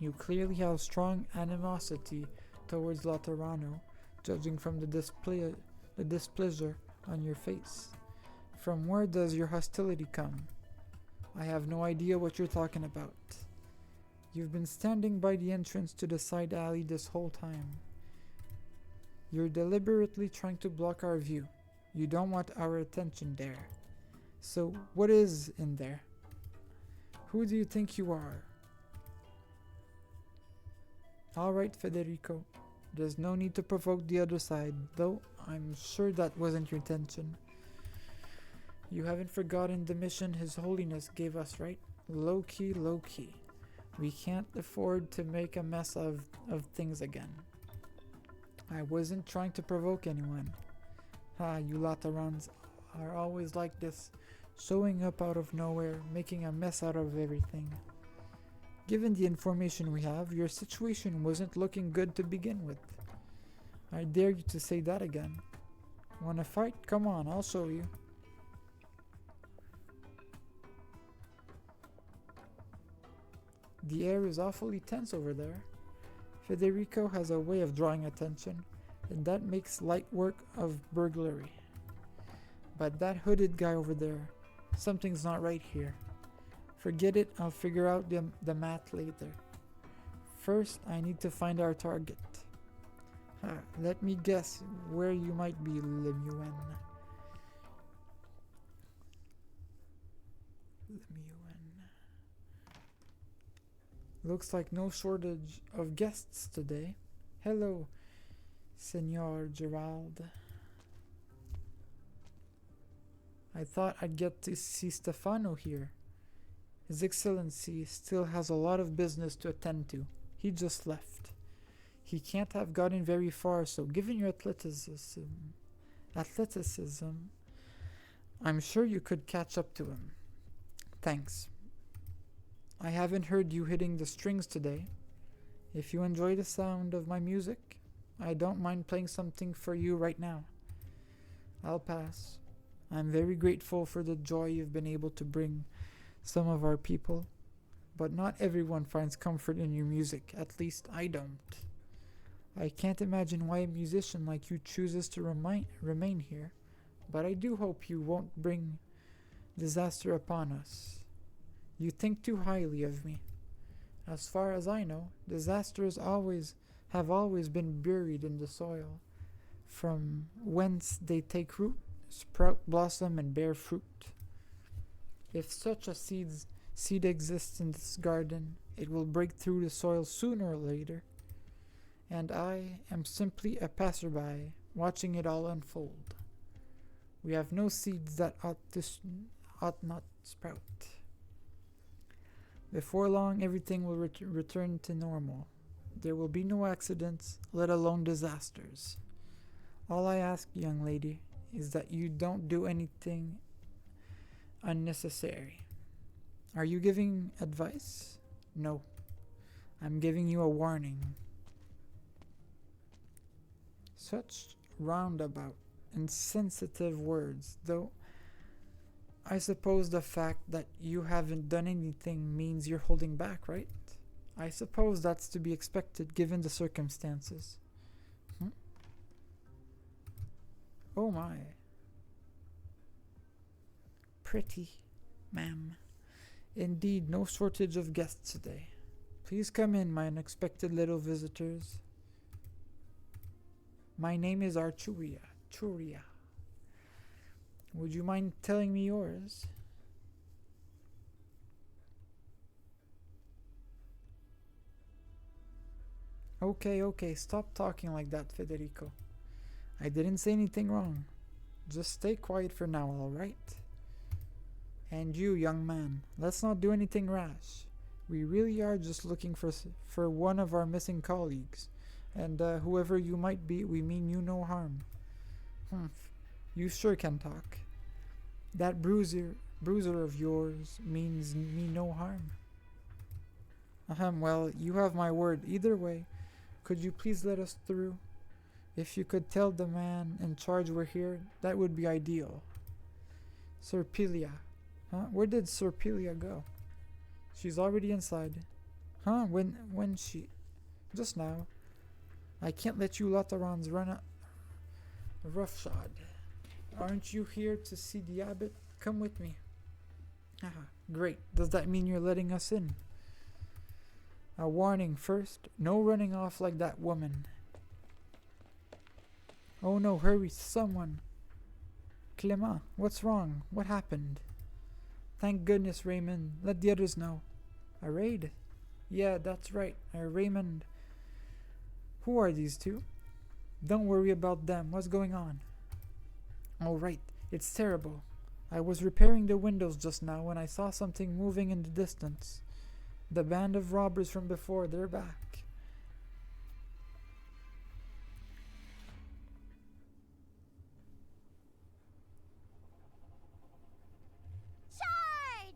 You clearly have strong animosity towards Laterano, judging from the displeasure on your face. From where does your hostility come? I have no idea what you're talking about. You've been standing by the entrance to the side alley this whole time. You're deliberately trying to block our view. You don't want our attention there. So, what is in there? Who do you think you are? Alright, Federico. There's no need to provoke the other side, though I'm sure that wasn't your intention. You haven't forgotten the mission His Holiness gave us, right? Low key, low key. We can't afford to make a mess of things again. I wasn't trying to provoke anyone. You Laterans are always like this, showing up out of nowhere, making a mess out of everything. Given the information we have, your situation wasn't looking good to begin with. I dare you to say that again. Wanna fight? Come on, I'll show you. The air is awfully tense over there. Federico has a way of drawing attention, and that makes light work of burglary. But that hooded guy over there, something's not right here. Forget it, I'll figure out the math later. First, I need to find our target. Let me guess where you might be, Lemuel. Looks like no shortage of guests today. Hello, Senor Gerald. I thought I'd get to see Stefano here. His Excellency still has a lot of business to attend to. He just left. He can't have gotten very far, so given your athleticism, I'm sure you could catch up to him. Thanks. I haven't heard you hitting the strings today. If you enjoy the sound of my music, I don't mind playing something for you right now. I'll pass. I'm very grateful for the joy you've been able to bring some of our people, but not everyone finds comfort in your music, at least I don't. I can't imagine why a musician like you chooses to remain here, but I do hope you won't bring disaster upon us. You think too highly of me. As far as I know, disasters have always been buried in the soil, from whence they take root, sprout, blossom, and bear fruit. If such a seed exists in this garden, it will break through the soil sooner or later, and I am simply a passerby watching it all unfold. We have no seeds that ought not sprout. Before long, everything will return to normal. There will be no accidents, let alone disasters. All I ask, young lady, is that you don't do anything unnecessary. Are you giving advice? No. I'm giving you a warning. Such roundabout, insensitive words, though I suppose the fact that you haven't done anything means you're holding back, right? I suppose that's to be expected given the circumstances. Oh my. Pretty, ma'am. Indeed, no shortage of guests today. Please come in, my unexpected little visitors. My name is Archuria. Churia. Would you mind telling me yours? Okay, stop talking like that, Federico. I didn't say anything wrong. Just stay quiet for now, alright? And you, young man, let's not do anything rash. We really are just looking for one of our missing colleagues. And whoever you might be, we mean you no harm. Humph. You sure can talk. That bruiser of yours means me no harm. Well, you have my word. Either way, could you please let us through? If you could tell the man in charge we're here, that would be ideal. Serpilia. Where did Serpilia go? She's already inside. When she... Just now. I can't let you Lotharons run roughshod. Aren't you here to see the abbot? Come with me. Great. Does that mean you're letting us in? A warning first. No running off like that woman. Oh no, hurry, someone. Clement, what's wrong? What happened? Thank goodness, Raymond. Let the others know. A raid? Yeah, that's right. Raymond. Who are these two? Don't worry about them. What's going on? Oh, right. It's terrible. I was repairing the windows just now when I saw something moving in the distance. The band of robbers from before, they're back. Charge!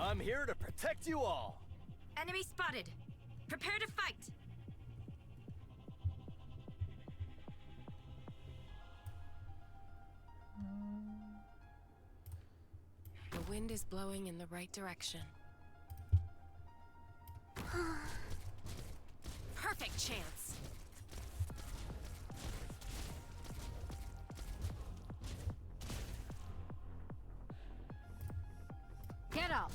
I'm here to protect you all. Enemy spotted. Prepare to fight. The wind is blowing in the right direction. Perfect chance. Get up.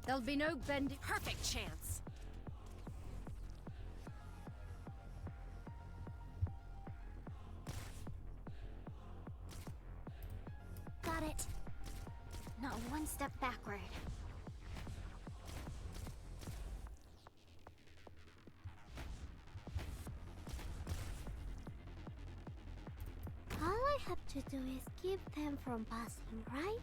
There'll be no bending. Perfect chance. Got it. Not one step backward. All I have to do is keep them from passing, right?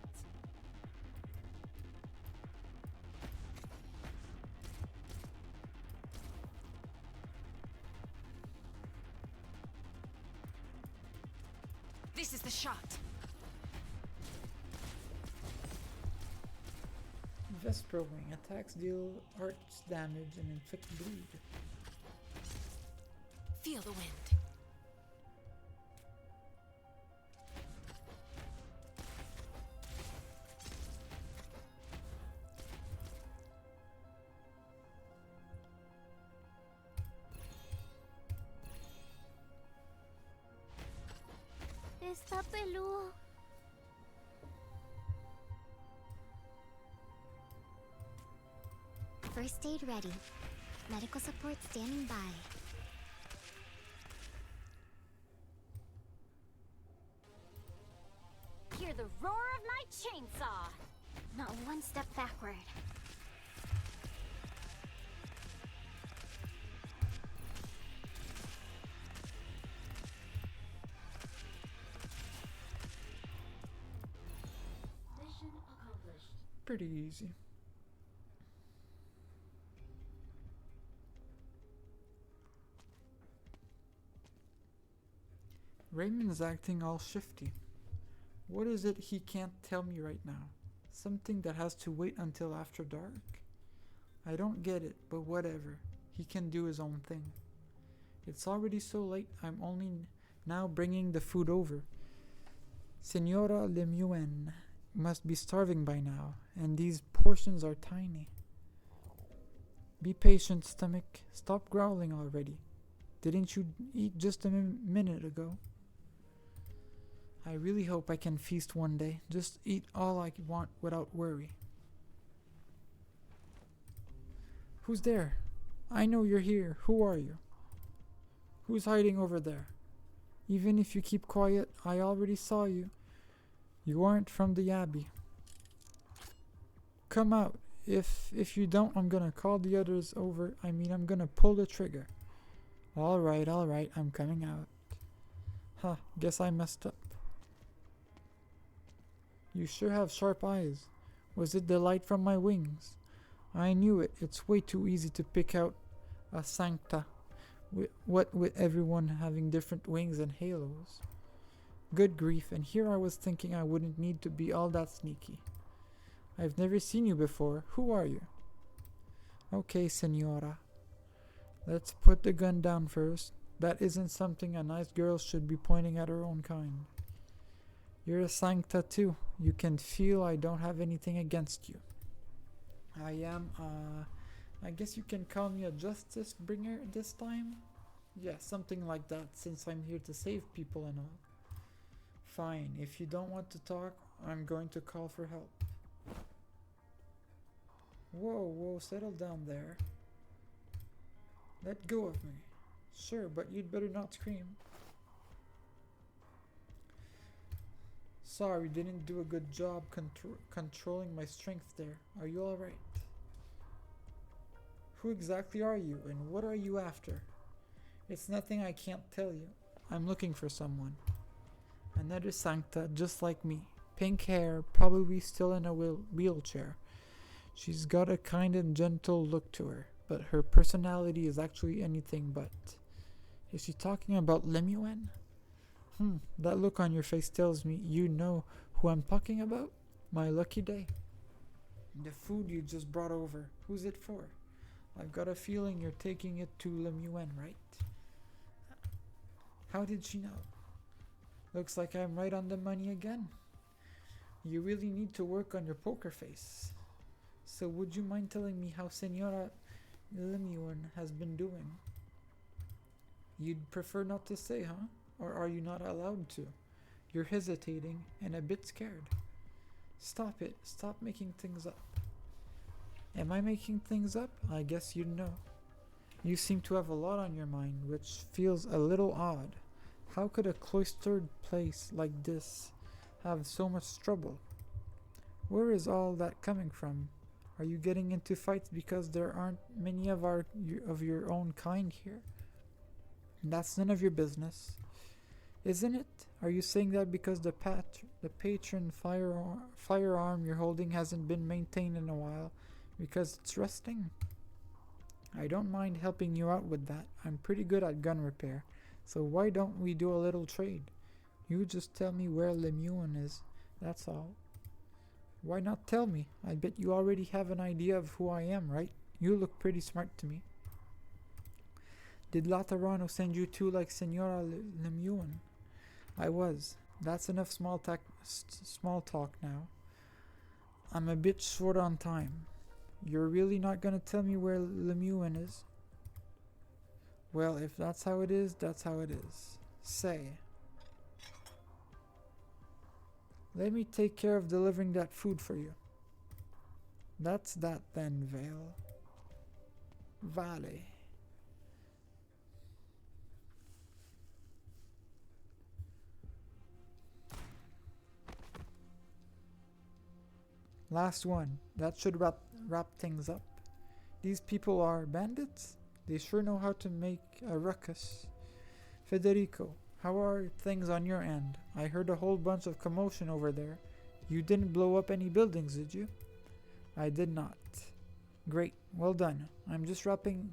This is the shot. Vesper Wing. Attacks deal arch damage and inflict bleed. Feel the wind. Está peludo. First aid ready. Medical support standing by. Hear the roar of my chainsaw. Not one step backward. Mission accomplished. Pretty easy. Raymond's acting all shifty. What is it he can't tell me right now? Something that has to wait until after dark? I don't get it, but whatever. He can do his own thing. It's already so late, I'm only now bringing the food over. Senora Lemoine must be starving by now, and these portions are tiny. Be patient, stomach. Stop growling already. Didn't you eat just a minute ago? I really hope I can feast one day. Just eat all I want without worry. Who's there? I know you're here. Who are you? Who's hiding over there? Even if you keep quiet, I already saw you. You aren't from the Abbey. Come out. If you don't, I'm gonna call the others over. I'm gonna pull the trigger. Alright, I'm coming out. Huh, guess I messed up. You sure have sharp eyes. Was it the light from my wings? I knew it. It's way too easy to pick out a sancta. What with everyone having different wings and halos. Good grief, and here I was thinking I wouldn't need to be all that sneaky. I've never seen you before. Who are you? Okay, senora. Let's put the gun down first. That isn't something a nice girl should be pointing at her own kind. You're a sancta too. You can feel I don't have anything against you. I guess you can call me a justice bringer this time? Yeah, something like that, since I'm here to save people and all. Fine, if you don't want to talk, I'm going to call for help. Whoa, settle down there. Let go of me. Sure, but you'd better not scream. Sorry, didn't do a good job controlling my strength there. Are you alright? Who exactly are you, and what are you after? It's nothing I can't tell you. I'm looking for someone. Another sancta, just like me. Pink hair, probably still in a wheelchair. She's got a kind and gentle look to her, but her personality is actually anything but. Is she talking about Lemoine? That look on your face tells me you know who I'm talking about. My lucky day. The food you just brought over, who's it for? I've got a feeling you're taking it to Lemoine, right? How did she know? Looks like I'm right on the money again. You really need to work on your poker face. So would you mind telling me how Senora Lemoine has been doing? You'd prefer not to say, huh? Or are you not allowed to? You're hesitating and a bit scared. Stop it. Stop making things up. Am I making things up? I guess you'd know. You seem to have a lot on your mind, which feels a little odd. How could a cloistered place like this have so much trouble? Where is all that coming from? Are you getting into fights because there aren't many of your own kind here? That's none of your business. Isn't it? Are you saying that because the patron firearm you're holding hasn't been maintained in a while because it's rusting? I don't mind helping you out with that. I'm pretty good at gun repair. So why don't we do a little trade? You just tell me where Lemoine is. That's all. Why not tell me? I bet you already have an idea of who I am, right? You look pretty smart to me. Did Laterano send you two like Senora Lemoine? I was. That's enough small talk now. I'm a bit short on time. You're really not gonna tell me where Lemoine is? Well, if that's how it is, that's how it is. Say. Let me take care of delivering that food for you. That's that then, Vale. Last one. That should wrap things up. These people are bandits? They sure know how to make a ruckus. Federico, how are things on your end? I heard a whole bunch of commotion over there. You didn't blow up any buildings, did you? I did not. Great, well done. I'm just wrapping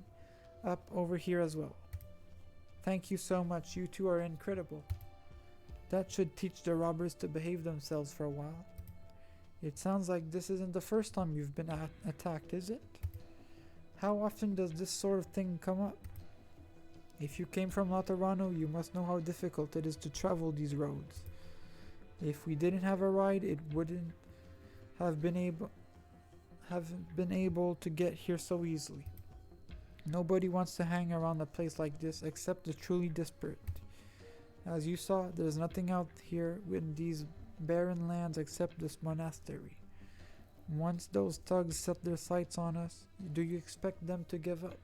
up over here as well. Thank you so much, you two are incredible. That should teach the robbers to behave themselves for a while. It sounds like this isn't the first time you've been attacked, is it? How often does this sort of thing come up? If you came from Laterano, you must know how difficult it is to travel these roads. If we didn't have a ride, it wouldn't have been able to get here so easily. Nobody wants to hang around a place like this except the truly desperate. As you saw, there's nothing out here in these barren lands except this monastery. Once those thugs set their sights on us, do you expect them to give up?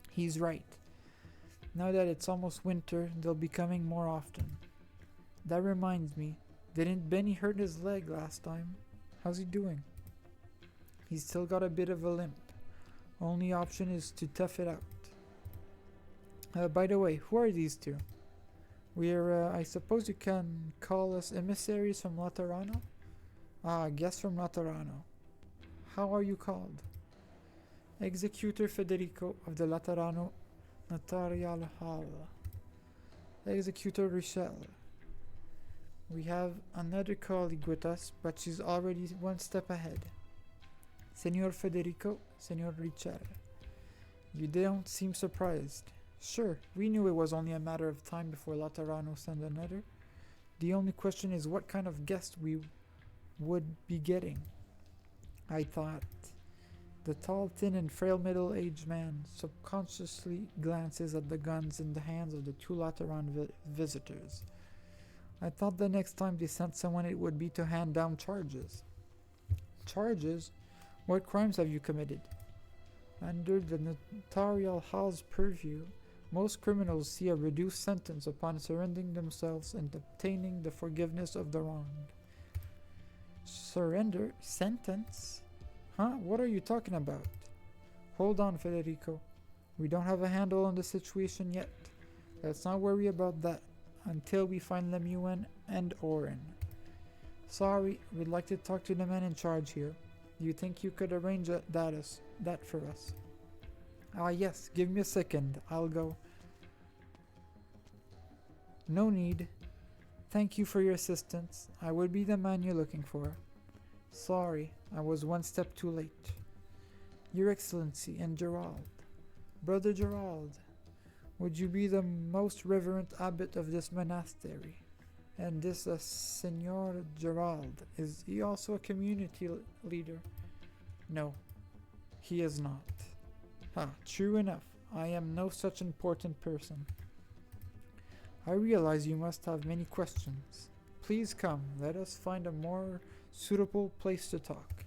He's right. Now that it's almost winter, they'll be coming more often. That reminds me, didn't Benny hurt his leg last time? How's he doing? He's still got a bit of a limp. Only option is to tough it out. By the way, who are these two? We're, I suppose you can call us emissaries from Laterano? Ah, guess from Laterano. How are you called? Executor Federico of the Laterano Notarial Hall. Executor Richelle. We have another colleague with us, but she's already one step ahead. Senor Federico, Senor Richelle. You don't seem surprised. Sure, we knew it was only a matter of time before Laterano sent another. The only question is what kind of guest we would be getting. I thought. The tall, thin, and frail middle-aged man subconsciously glances at the guns in the hands of the two Lateran visitors. I thought the next time they sent someone it would be to hand down charges. Charges? What crimes have you committed? Under the notarial hall's purview, most criminals see a reduced sentence upon surrendering themselves and obtaining the forgiveness of the wronged. Surrender? Sentence? Huh? What are you talking about? Hold on, Federico. We don't have a handle on the situation yet. Let's not worry about that until we find Lemuel and Oren. Sorry, we'd like to talk to the man in charge here. Do you think you could arrange that for us? Ah, yes, give me a second. I'll go. No need. Thank you for your assistance. I would be the man you're looking for. Sorry, I was one step too late. Your Excellency and Gerald. Brother Gerald, would you be the most reverend abbot of this monastery? And this Senor Gerald, is he also a community leader? No, he is not. True enough, I am no such important person. I realize you must have many questions. Please come, let us find a more suitable place to talk.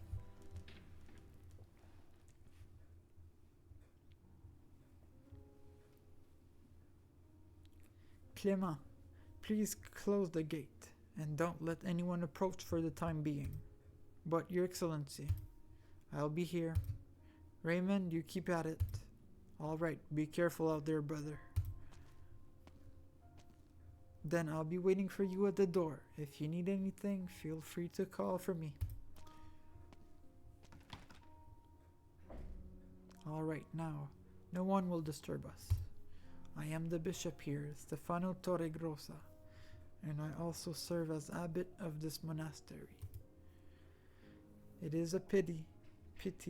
Clément, please close the gate, and don't let anyone approach for the time being. But, Your Excellency, I'll be here. Raymond, you keep at it. All right, be careful out there, brother. Then I'll be waiting for you at the door. If you need anything, feel free to call for me. All right, now, no one will disturb us. I am the bishop here, Stefano Torregrosa, and I also serve as abbot of this monastery. It is a pity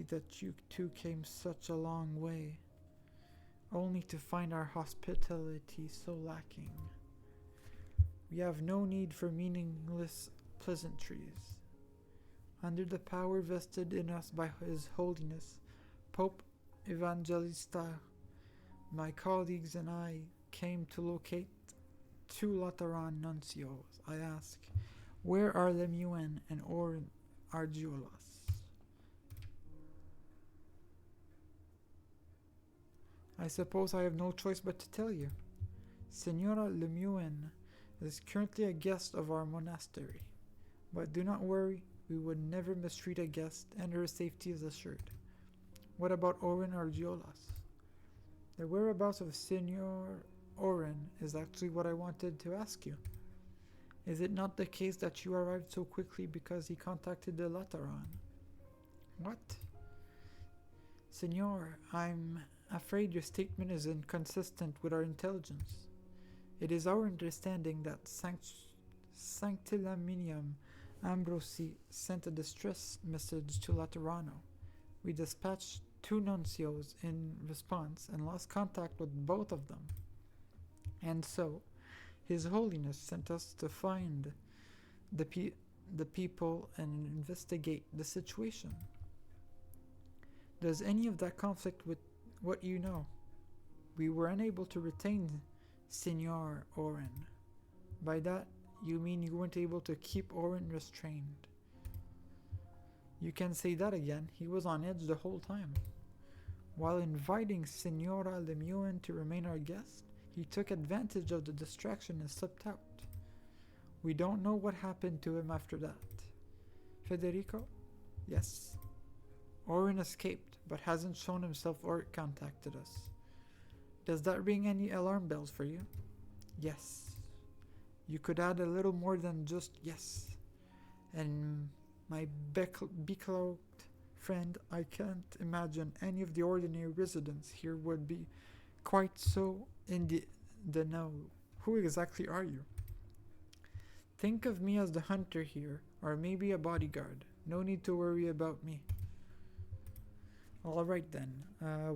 that you two came such a long way, only to find our hospitality so lacking. We have no need for meaningless pleasantries. Under the power vested in us by His Holiness, Pope Evangelista, my colleagues and I came to locate two Lateran nuncios. I ask, where are Lemuel and Oren Argiolas? I suppose I have no choice but to tell you. Senora Lemuel is currently a guest of our monastery, but do not worry, we would never mistreat a guest, and her safety is assured. What about Oren Argiolas? The whereabouts of Senor Oren is actually what I wanted to ask you. Is it not the case that you arrived so quickly because he contacted the Lateran? What? Senor, I'm afraid your statement is inconsistent with our intelligence. It is our understanding that Sanctilaminium Ambrosi sent a distress message to Laterano. We dispatched 2 nuncios in response and lost contact with both of them. And so, His Holiness sent us to find the people and investigate the situation. Does any of that conflict with what you know? We were unable to retain Signor Oren. By that, you mean you weren't able to keep Oren restrained? You can say that again. He was on edge the whole time. While inviting Signora Lemuin to remain our guest, he took advantage of the distraction and slipped out. We don't know what happened to him after that. Federico? Yes. Oren escaped, but hasn't shown himself or contacted us. Does that ring any alarm bells for you? Yes. You could add a little more than just yes. And my becloaked friend, I can't imagine any of the ordinary residents here would be quite so in the know. Who exactly are you? Think of me as the hunter here, or maybe a bodyguard. No need to worry about me. Alright then,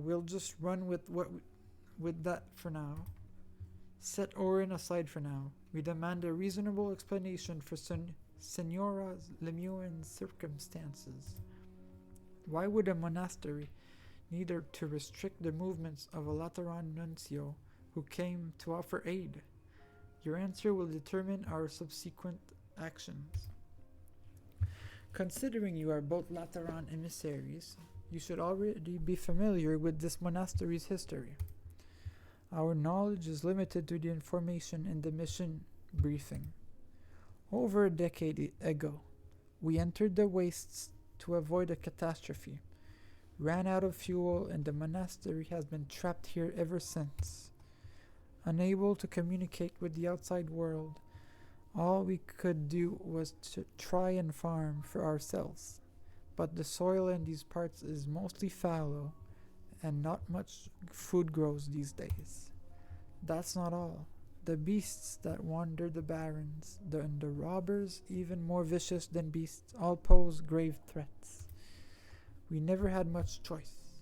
we'll just run with that for now. Set Oren aside for now. We demand a reasonable explanation for Senora Lemuin's circumstances. Why would a monastery need to restrict the movements of a Lateran nuncio who came to offer aid? Your answer will determine our subsequent actions. Considering you are both Lateran emissaries, you should already be familiar with this monastery's history. Our knowledge is limited to the information in the mission briefing. Over a decade ago, we entered the wastes to avoid a catastrophe, ran out of fuel, and the monastery has been trapped here ever since. Unable to communicate with the outside world, all we could do was to try and farm for ourselves. But the soil in these parts is mostly fallow, and not much food grows these days. That's not all. The beasts that wander the barrens, and the robbers, even more vicious than beasts, all pose grave threats. We never had much choice.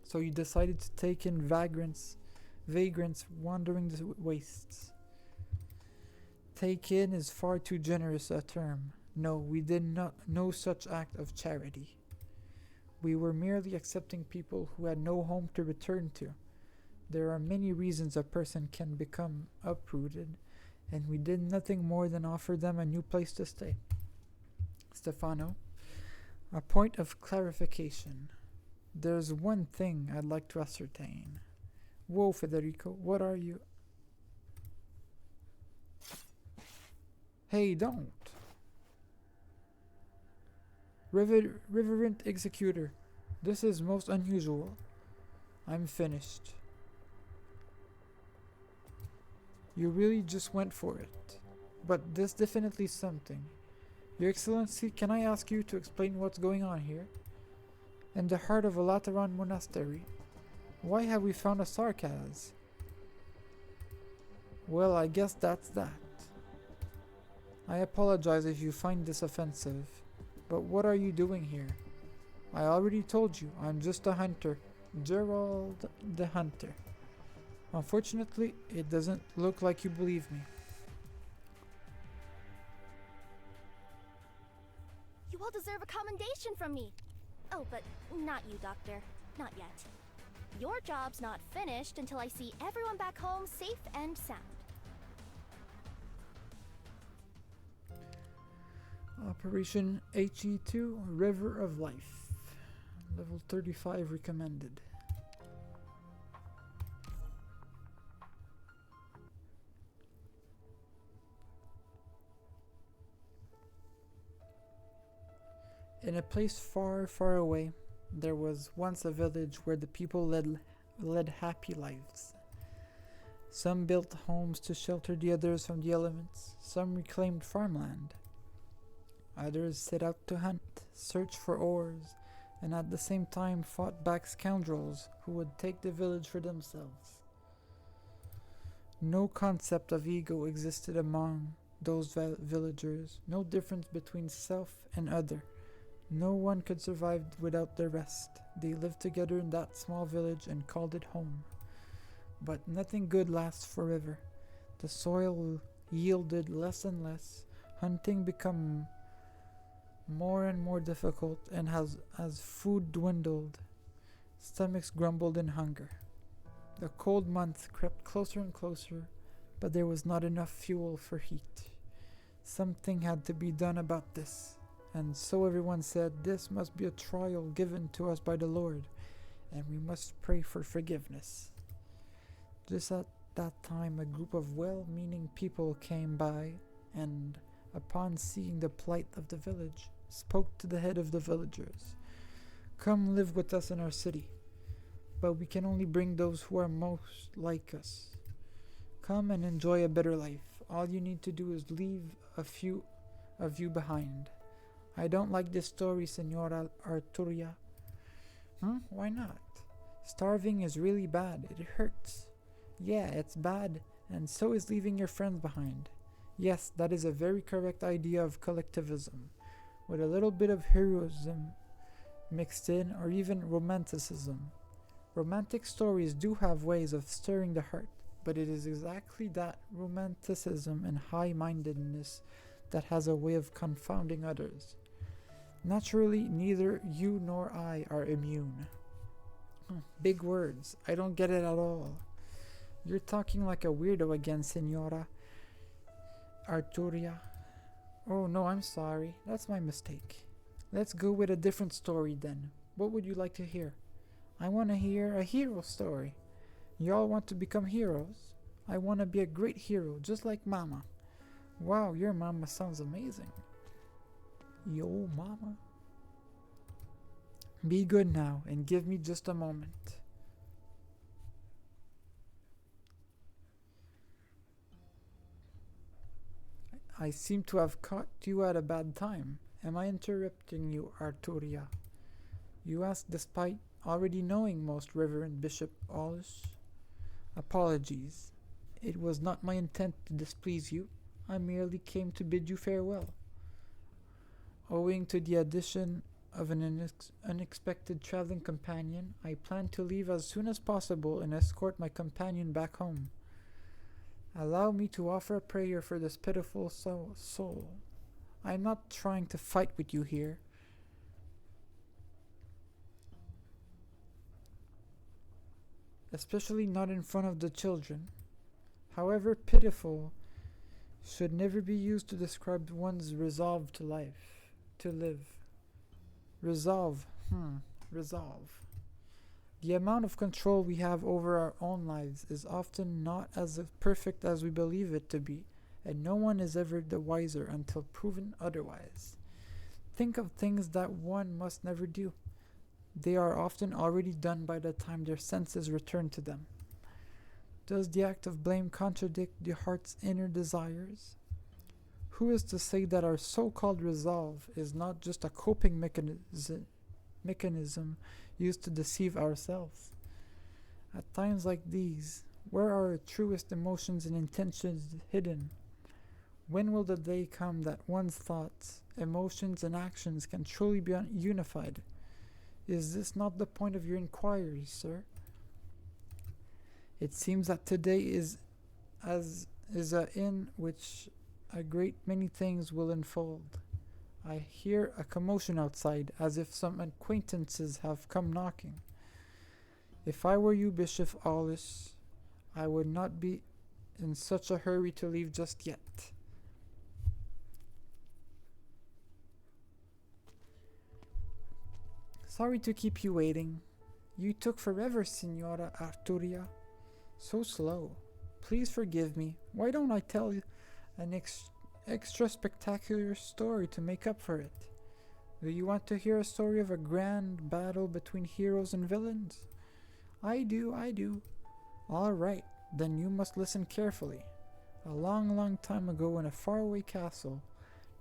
So you decided to take in vagrants wandering the wastes. Take in is far too generous a term. No, we did not no such act of charity. We were merely accepting people who had no home to return to. There are many reasons a person can become uprooted, and we did nothing more than offer them a new place to stay. Stefano, a point of clarification. There's one thing I'd like to ascertain. Whoa, Federico, what are you? Hey, don't! Reverend Executor, this is most unusual. I'm finished. You really just went for it. But this definitely something. Your Excellency, can I ask you to explain what's going on here? In the heart of a Lateran monastery, why have we found a sarcas? Well, I guess that's that. I apologize if you find this offensive, but what are you doing here? I already told you, I'm just a hunter. Gerald the Hunter. Unfortunately, it doesn't look like you believe me. You all deserve a commendation from me. Oh, but not you, Doctor. Not yet. Your job's not finished until I see everyone back home safe and sound. Operation HE2, River of Life. Level 35 recommended. In a place far, far away, there was once a village where the people led happy lives. Some built homes to shelter the others from the elements. Some reclaimed farmland. Others set out to hunt, search for ores, and at the same time fought back scoundrels who would take the village for themselves. No concept of ego existed among those villagers, no difference between self and other. No one could survive without the rest. They lived together in that small village and called it home. But nothing good lasts forever. The soil yielded less and less. Hunting became more and more difficult, and as food dwindled, stomachs grumbled in hunger. The cold month crept closer and closer, but there was not enough fuel for heat. Something had to be done about this, and so everyone said, this must be a trial given to us by the Lord, and we must pray for forgiveness. Just at that time, a group of well-meaning people came by, and upon seeing the plight of the village, spoke to the head of the villagers. Come live with us in our city, but we can only bring those who are most like us. Come and enjoy a better life. All you need to do is leave a few of you behind. I don't like this story, Senora Arturia. Why not? Starving is really bad. It hurts. Yeah, it's bad, and so is leaving your friends behind. Yes, that is a very correct idea of collectivism, with a little bit of heroism mixed in, or even romanticism. Romantic stories do have ways of stirring the heart, but it is exactly that romanticism and high-mindedness that has a way of confounding others. Naturally, neither you nor I are immune. Big words. I don't get it at all. You're talking like a weirdo again, Senora Arturia. Oh no, I'm sorry. That's my mistake. Let's go with a different story then. What would you like to hear? I want to hear a hero story. Y'all want to become heroes? I want to be a great hero, just like Mama. Wow, your Mama sounds amazing. Yo, Mama. Be good now and give me just a moment. I seem to have caught you at a bad time. Am I interrupting you, Arturia? You ask despite already knowing most Reverend Bishop Aulus. Apologies. It was not my intent to displease you. I merely came to bid you farewell. Owing to the addition of an unexpected traveling companion, I plan to leave as soon as possible and escort my companion back home. Allow me to offer a prayer for this pitiful soul. I am not trying to fight with you here. Especially not in front of the children. However, pitiful should never be used to describe one's resolve to live. Resolve. The amount of control we have over our own lives is often not as perfect as we believe it to be, and no one is ever the wiser until proven otherwise. Think of things that one must never do. They are often already done by the time their senses return to them. Does the act of blame contradict the heart's inner desires? Who is to say that our so-called resolve is not just a coping mechanism used to deceive ourselves? At times like these, where are our truest emotions and intentions hidden? When will the day come that one's thoughts, emotions, and actions can truly be unified? Is this not the point of your inquiry, sir? It seems that today is in which a great many things will unfold. I hear a commotion outside, as if some acquaintances have come knocking. If I were you, Bishop Aulus, I would not be in such a hurry to leave just yet. Sorry to keep you waiting. You took forever, Signora Arturia. So slow. Please forgive me. Why don't I tell you an extra spectacular story to make up for it? Do you want to hear a story of a grand battle between heroes and villains? I do. All right, then you must listen carefully. A long time ago in a faraway castle,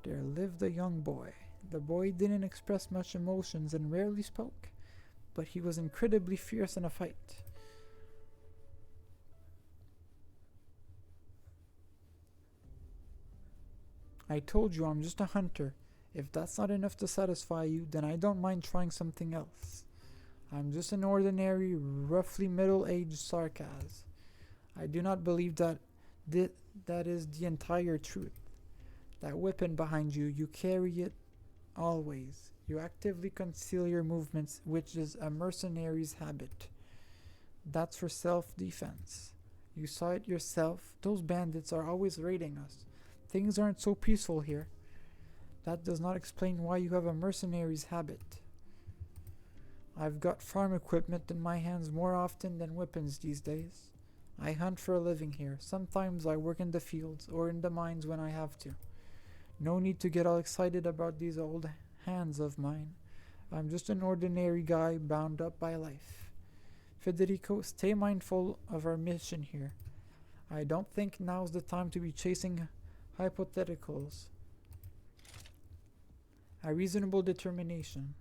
there lived a young boy. The boy didn't express much emotions and rarely spoke, but he was incredibly fierce in a fight. I told you I'm just a hunter. If that's not enough to satisfy you, then I don't mind trying something else. I'm just an ordinary, roughly middle-aged Sarkaz. I do not believe that that is the entire truth. That weapon behind you, you carry it always. You actively conceal your movements, which is a mercenary's habit. That's for self-defense. You saw it yourself. Those bandits are always raiding us. Things aren't so peaceful here. That does not explain why you have a mercenary's habit. I've got farm equipment in my hands more often than weapons these days. I hunt for a living here. Sometimes I work in the fields or in the mines when I have to. No need to get all excited about these old hands of mine. I'm just an ordinary guy bound up by life. Federico, stay mindful of our mission here. I don't think now's the time to be chasing hypotheticals. A reasonable determination.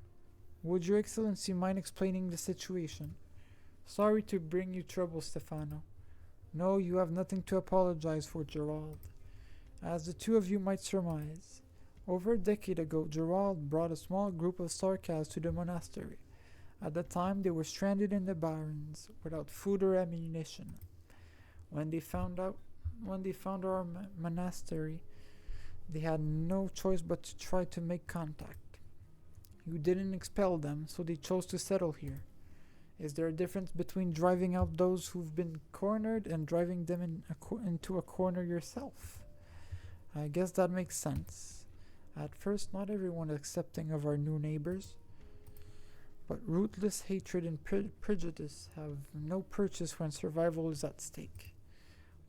Would Your Excellency mind explaining the situation? Sorry to bring you trouble, Stefano. No, you have nothing to apologize for, Gerald. As the two of you might surmise, over a decade ago, Gerald brought a small group of Sarkaz to the monastery. At the time, they were stranded in the barrens, without food or ammunition. When they found our monastery, they had no choice but to try to make contact. You didn't expel them, so they chose to settle here. Is there a difference between driving out those who've been cornered and driving them into a corner yourself? I guess that makes sense. At first, not everyone is accepting of our new neighbors, but ruthless hatred and prejudice have no purchase when survival is at stake.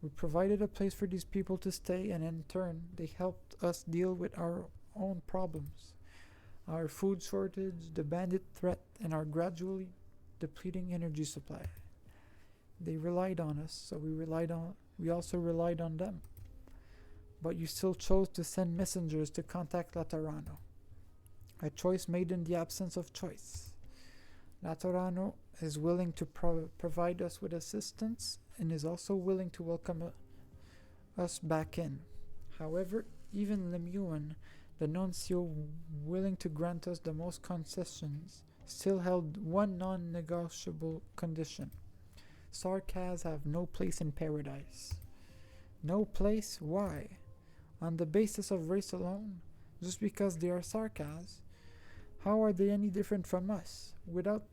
We provided a place for these people to stay, and in turn, they helped us deal with our own problems. Our food shortage, the bandit threat, and our gradually depleting energy supply. They relied on us, so we also relied on them. But you still chose to send messengers to contact Laterano. A choice made in the absence of choice. Laterano is willing to provide us with assistance and is also willing to welcome us back in. However, even Lemuel, the nuncio willing to grant us the most concessions, still held one non-negotiable condition. Sarkaz have no place in paradise. No place? Why? On the basis of race alone? Just because they are Sarkaz? How are they any different from us? Without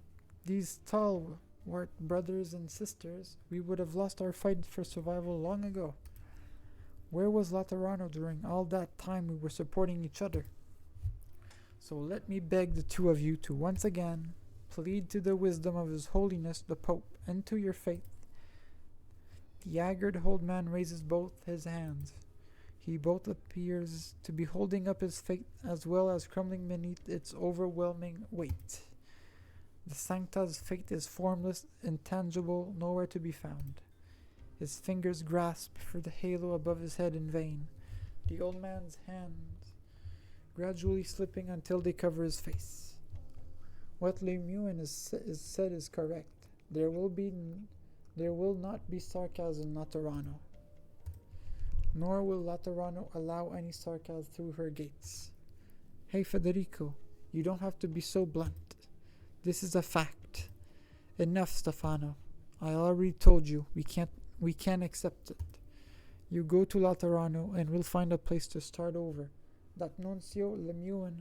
these stalwart brothers and sisters, we would have lost our fight for survival long ago. Where was Laterano during all that time we were supporting each other? So let me beg the two of you to once again plead to the wisdom of His Holiness the Pope and to your faith. The haggard old man raises both his hands. He both appears to be holding up his faith as well as crumbling beneath its overwhelming weight. The Sancta's fate is formless, intangible, nowhere to be found. His fingers grasp for the halo above his head in vain. The old man's hands gradually slipping until they cover his face. What Lemuel is said is correct. There will not be Sarkaz in Laterano. Nor will Laterano allow any Sarkaz through her gates. Hey Federico, you don't have to be so blunt. This is a fact. Enough, Stefano. I already told you, we can't accept it. You go to Laterano and we'll find a place to start over. That Nuncio Lemuel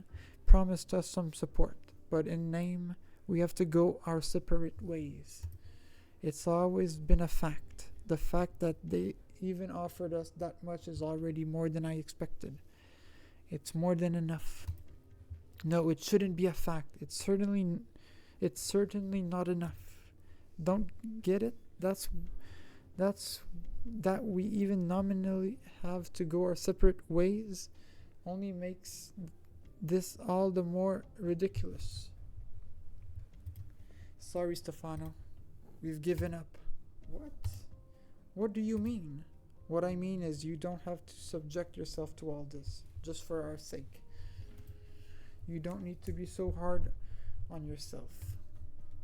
promised us some support, but in name, we have to go our separate ways. It's always been a fact. The fact that they even offered us that much is already more than I expected. It's more than enough. No, it shouldn't be a fact. It's certainly not enough. Don't get it? That we even nominally have to go our separate ways only makes this all the more ridiculous. Sorry, Stefano. We've given up. What? What do you mean? What I mean is you don't have to subject yourself to all this, just for our sake. You don't need to be so hard on yourself.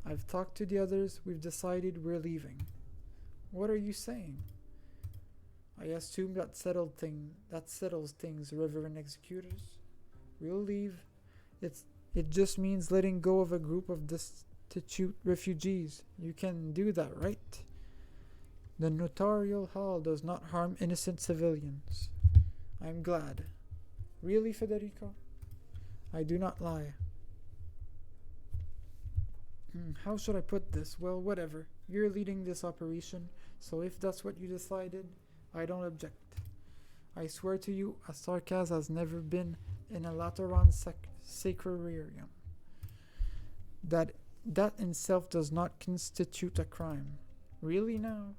I've talked to the others, we've decided we're leaving. What are you saying? I assume that settles things, Reverend Executors. We'll leave. It just means letting go of a group of destitute refugees. You can do that, right? The notarial hall does not harm innocent civilians. I'm glad. Really, Federico? I do not lie. How should I put this? Well, whatever. You're leading this operation, so if that's what you decided, I don't object. I swear to you, a Sarkaz has never been in a Lateran sacrarium. That in itself does not constitute a crime. Really now?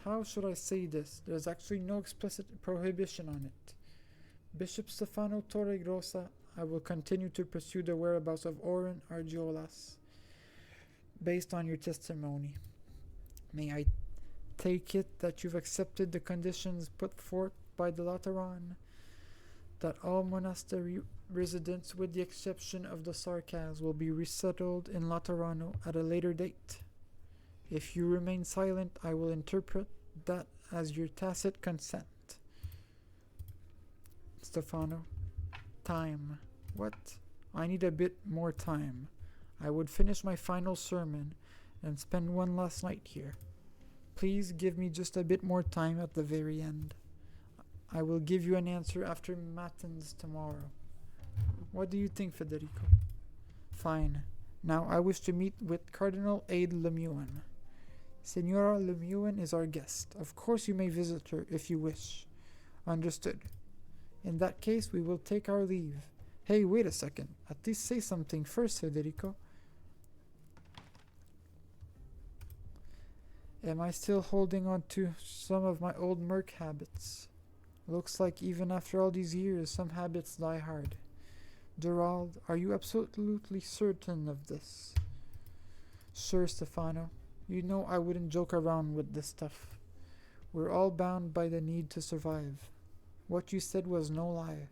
How should I say this? There's actually no explicit prohibition on it. Bishop Stefano Torregrossa, I will continue to pursue the whereabouts of Oren Argiolas based on your testimony. May I take it that you've accepted the conditions put forth by the Lateran, that all monastery residents, with the exception of the Sarkaz, will be resettled in Laterano at a later date. If you remain silent, I will interpret that as your tacit consent. Stefano. Time. What? I need a bit more time. I would finish my final sermon and spend one last night here. Please give me just a bit more time at the very end. I will give you an answer after Matins tomorrow. What do you think, Federico? Fine. Now I wish to meet with Cardinal Aide Lemuin. Senora Lemuin is our guest. Of course you may visit her if you wish. Understood. In that case, we will take our leave. Hey, wait a second. At least say something first, Federico. Am I still holding on to some of my old merc habits? Looks like even after all these years, some habits die hard. Gerald, are you absolutely certain of this? Sure, Stefano. You know I wouldn't joke around with this stuff. We're all bound by the need to survive. What you said was no lie.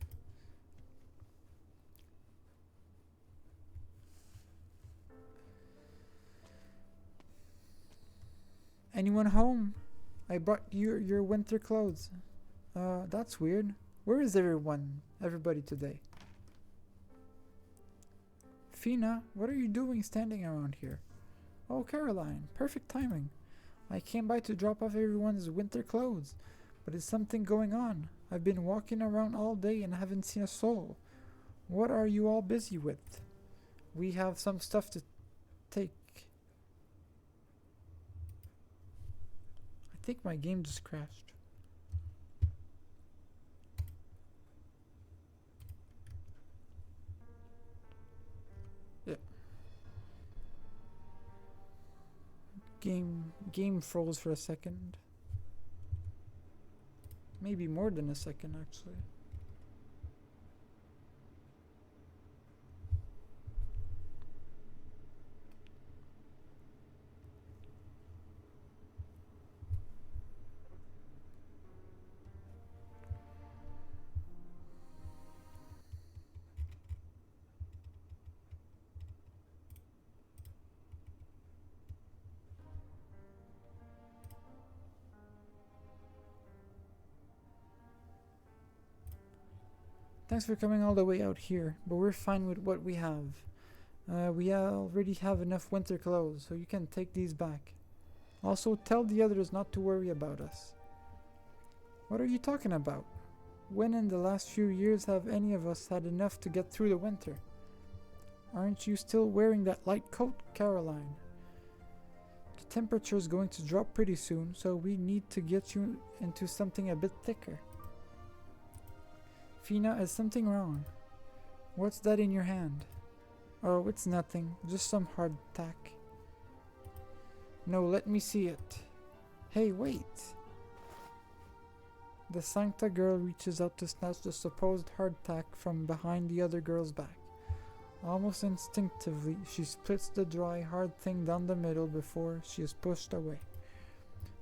Anyone home? I brought you your winter clothes. That's weird. Where is everybody today? Fina, what are you doing standing around here? Oh, Caroline, perfect timing. I came by to drop off everyone's winter clothes, but is something going on? I've been walking around all day and haven't seen a soul. What are you all busy with? We have some stuff to take. I think my game just crashed. Yeah. Game froze for a second. Maybe more than a second, actually. Thanks for coming all the way out here, but we're fine with what we have. We already have enough winter clothes, so you can take these back. Also, tell the others not to worry about us. What are you talking about? When in the last few years have any of us had enough to get through the winter? Aren't you still wearing that light coat, Caroline? The temperature's going to drop pretty soon, so we need to get you into something a bit thicker. Fina, is something wrong? What's that in your hand? Oh, it's nothing. Just some hardtack. No, let me see it. Hey, wait! The Sancta girl reaches out to snatch the supposed hardtack from behind the other girl's back. Almost instinctively, she splits the dry, hard thing down the middle before she is pushed away.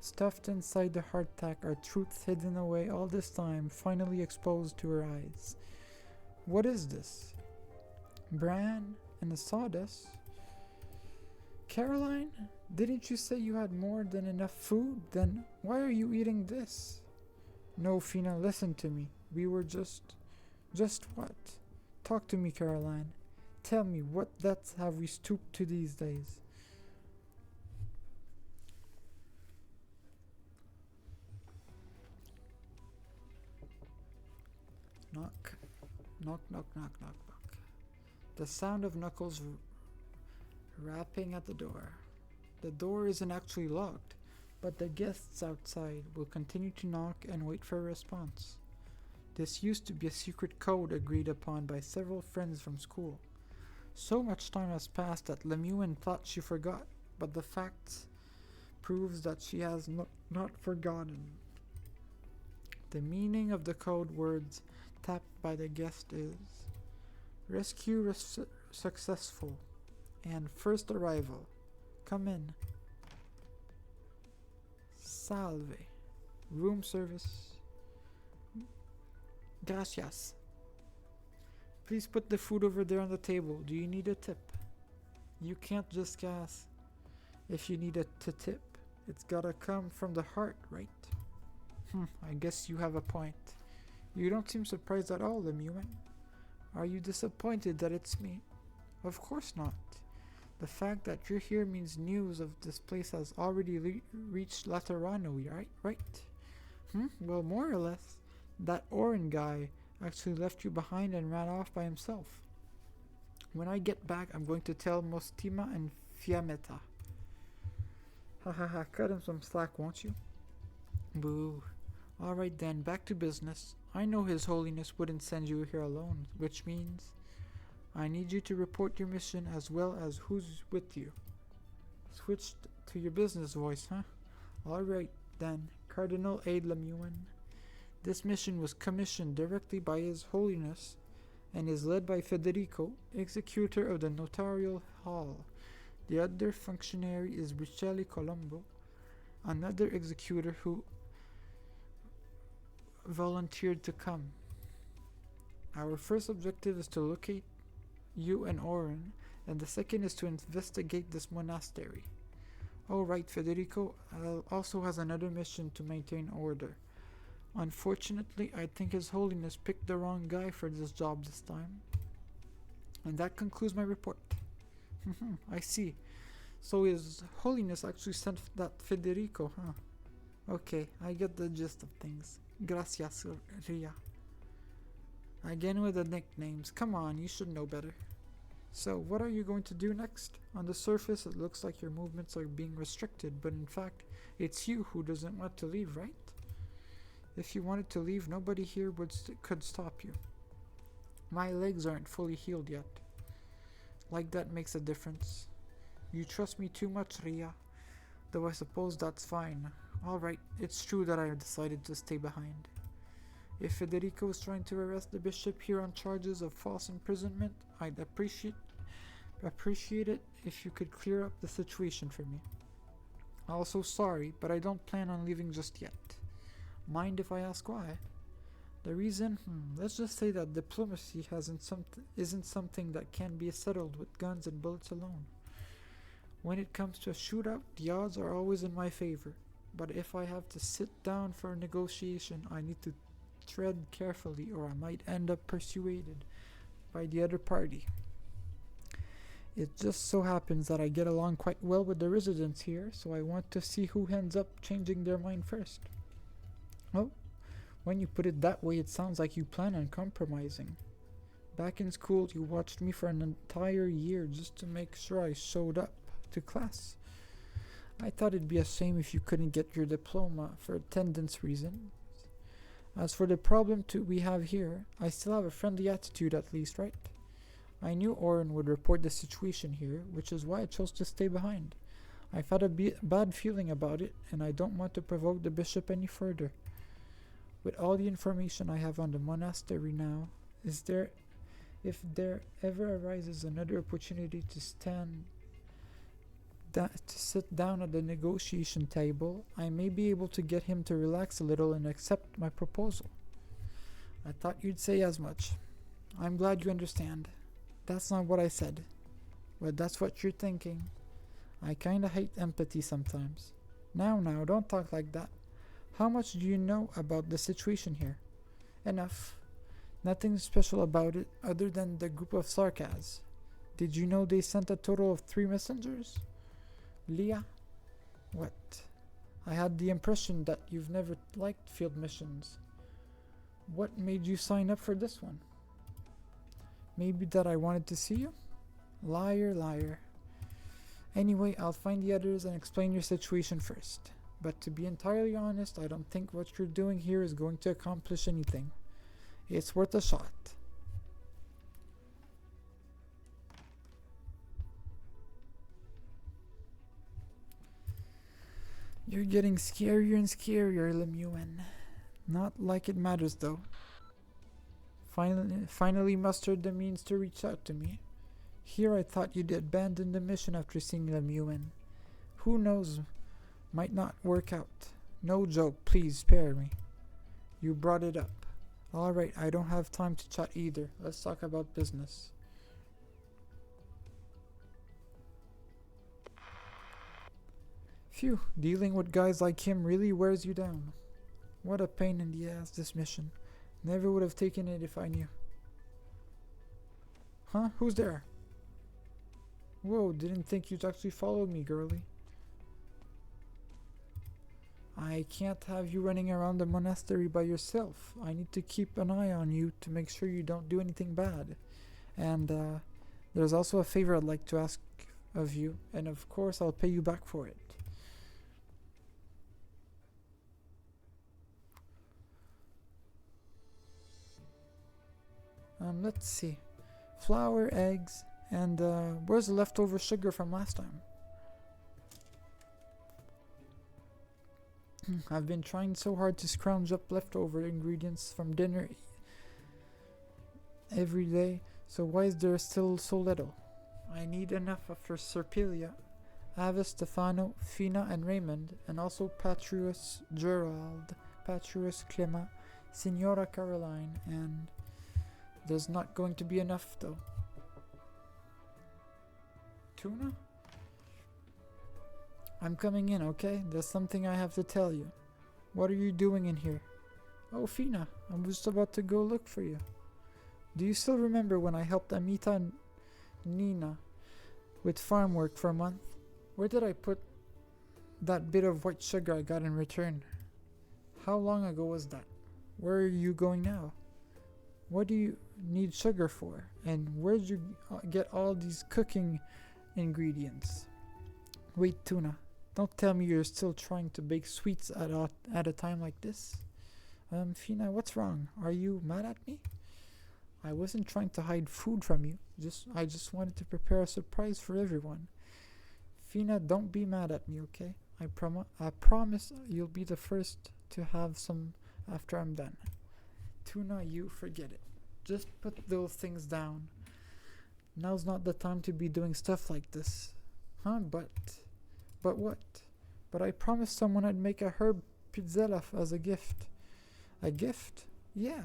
Stuffed inside the hardtack are truths hidden away all this time, finally exposed to her eyes. What is this? Bran and the sawdust? Caroline, didn't you say you had more than enough food? Then why are you eating this? No, Fina, listen to me. We were just what? Talk to me, Caroline. Tell me, what depths have we stooped to these days? Knock. Knock, knock, knock, knock, knock. The sound of Knuckles rapping at the door. The door isn't actually locked, but the guests outside will continue to knock and wait for a response. This used to be a secret code agreed upon by several friends from school. So much time has passed that Lemuel thought she forgot, but the fact proves that she has not forgotten. The meaning of the code words tapped by the guest is rescue successful and first arrival. Come in. Salve. Room service. Gracias. Please put the food over there on the table. Do you need a tip? You can't just ask if you need to tip. It's gotta come from the heart, right? I guess you have a point. You don't seem surprised at all, Lemuel. Are you disappointed that it's me? Of course not. The fact that you're here means news of this place has already reached Laterano, right? Well, more or less. That Orin guy actually left you behind and ran off by himself. When I get back, I'm going to tell Mostima and Fiammetta. Cut him some slack, won't you? Boo. Alright then, back to business. I know His Holiness wouldn't send you here alone, which means I need you to report your mission as well as who's with you. Switched to your business voice, huh? Alright then, Cardinal Aid Lemuel. This mission was commissioned directly by His Holiness and is led by Federico, executor of the Notarial Hall. The other functionary is Bricelli Colombo, another executor who volunteered to come. Our first objective is to locate you and Orin, and the second is to investigate this monastery. Oh right, Federico also has another mission to maintain order. Unfortunately, I think His Holiness picked the wrong guy for this job this time. And that concludes my report. I see. So His Holiness actually sent that Federico, huh? Okay, I get the gist of things. Gracias, Ria. Again with the nicknames. Come on, you should know better. So, what are you going to do next? On the surface, it looks like your movements are being restricted, but in fact, it's you who doesn't want to leave, right? If you wanted to leave, nobody here could stop you. My legs aren't fully healed yet. Like that makes a difference. You trust me too much, Ria. Though I suppose that's fine. Alright, it's true that I decided to stay behind. If Federico is trying to arrest the bishop here on charges of false imprisonment, I'd appreciate it if you could clear up the situation for me. Also sorry, but I don't plan on leaving just yet. Mind if I ask why? The reason? Let's just say that diplomacy isn't something that can be settled with guns and bullets alone. When it comes to a shootout, the odds are always in my favor. But if I have to sit down for a negotiation, I need to tread carefully or I might end up persuaded by the other party. It just so happens that I get along quite well with the residents here, so I want to see who ends up changing their mind first. Oh, when you put it that way, it sounds like you plan on compromising. Back in school, you watched me for an entire year just to make sure I showed up to class. I thought it'd be a shame if you couldn't get your diploma for attendance reasons. As for the problem we have here, I still have a friendly attitude at least, right? I knew Orin would report the situation here, which is why I chose to stay behind. I've had a bad feeling about it, and I don't want to provoke the bishop any further. With all the information I have on the monastery now, if there ever arises another opportunity to sit down at the negotiation table, I may be able to get him to relax a little and accept my proposal. I thought you'd say as much. I'm glad you understand. That's not what I said. But that's what you're thinking. I kinda hate empathy sometimes. Now, don't talk like that. How much do you know about the situation here? Enough. Nothing special about it other than the group of Sarkaz. Did you know they sent a total of 3 messengers? Leah? What? I had the impression that you've never liked field missions. What made you sign up for this one? Maybe that I wanted to see you? Liar, liar. Anyway, I'll find the others and explain your situation first. But to be entirely honest, I don't think what you're doing here is going to accomplish anything. It's worth a shot. You're getting scarier and scarier, Lemuel. Not like it matters though. Finally mustered the means to reach out to me. Here I thought you'd abandon the mission after seeing Lemuel. Who knows, might not work out. No joke, please spare me. You brought it up. Alright, I don't have time to chat either. Let's talk about business. Phew, dealing with guys like him really wears you down. What a pain in the ass this mission. Never would have taken it if I knew. Huh? Who's there? Whoa, didn't think you'd actually follow me, girlie. I can't have you running around the monastery by yourself. I need to keep an eye on you to make sure you don't do anything bad. And there's also a favor I'd like to ask of you, and of course I'll pay you back for it. Let's see. Flour, eggs, and where's the leftover sugar from last time? I've been trying so hard to scrounge up leftover ingredients from dinner every day, so why is there still so little? I need enough for Serpilia, Avis, Stefano, Fina, and Raymond, and also Patrius Gerald, Patrius Clema, Signora Caroline, and there's not going to be enough though. Tuna? I'm coming in, okay? There's something I have to tell you. What are you doing in here? Oh, Fina, I'm just about to go look for you. Do you still remember when I helped Amita and Nina with farm work for a month? Where did I put that bit of white sugar I got in return? How long ago was that? Where are you going now? What do you need sugar for? And where did you get all these cooking ingredients? Wait, Tuna, don't tell me you're still trying to bake sweets at a time like this. Fina, what's wrong? Are you mad at me? I wasn't trying to hide food from you. I just wanted to prepare a surprise for everyone. Fina, don't be mad at me, okay? I promise you'll be the first to have some after I'm done. Tuna, you forget it. Just put those things down. Now's not the time to be doing stuff like this. Huh? But what? But I promised someone I'd make a herb pizzella as a gift. A gift? Yeah.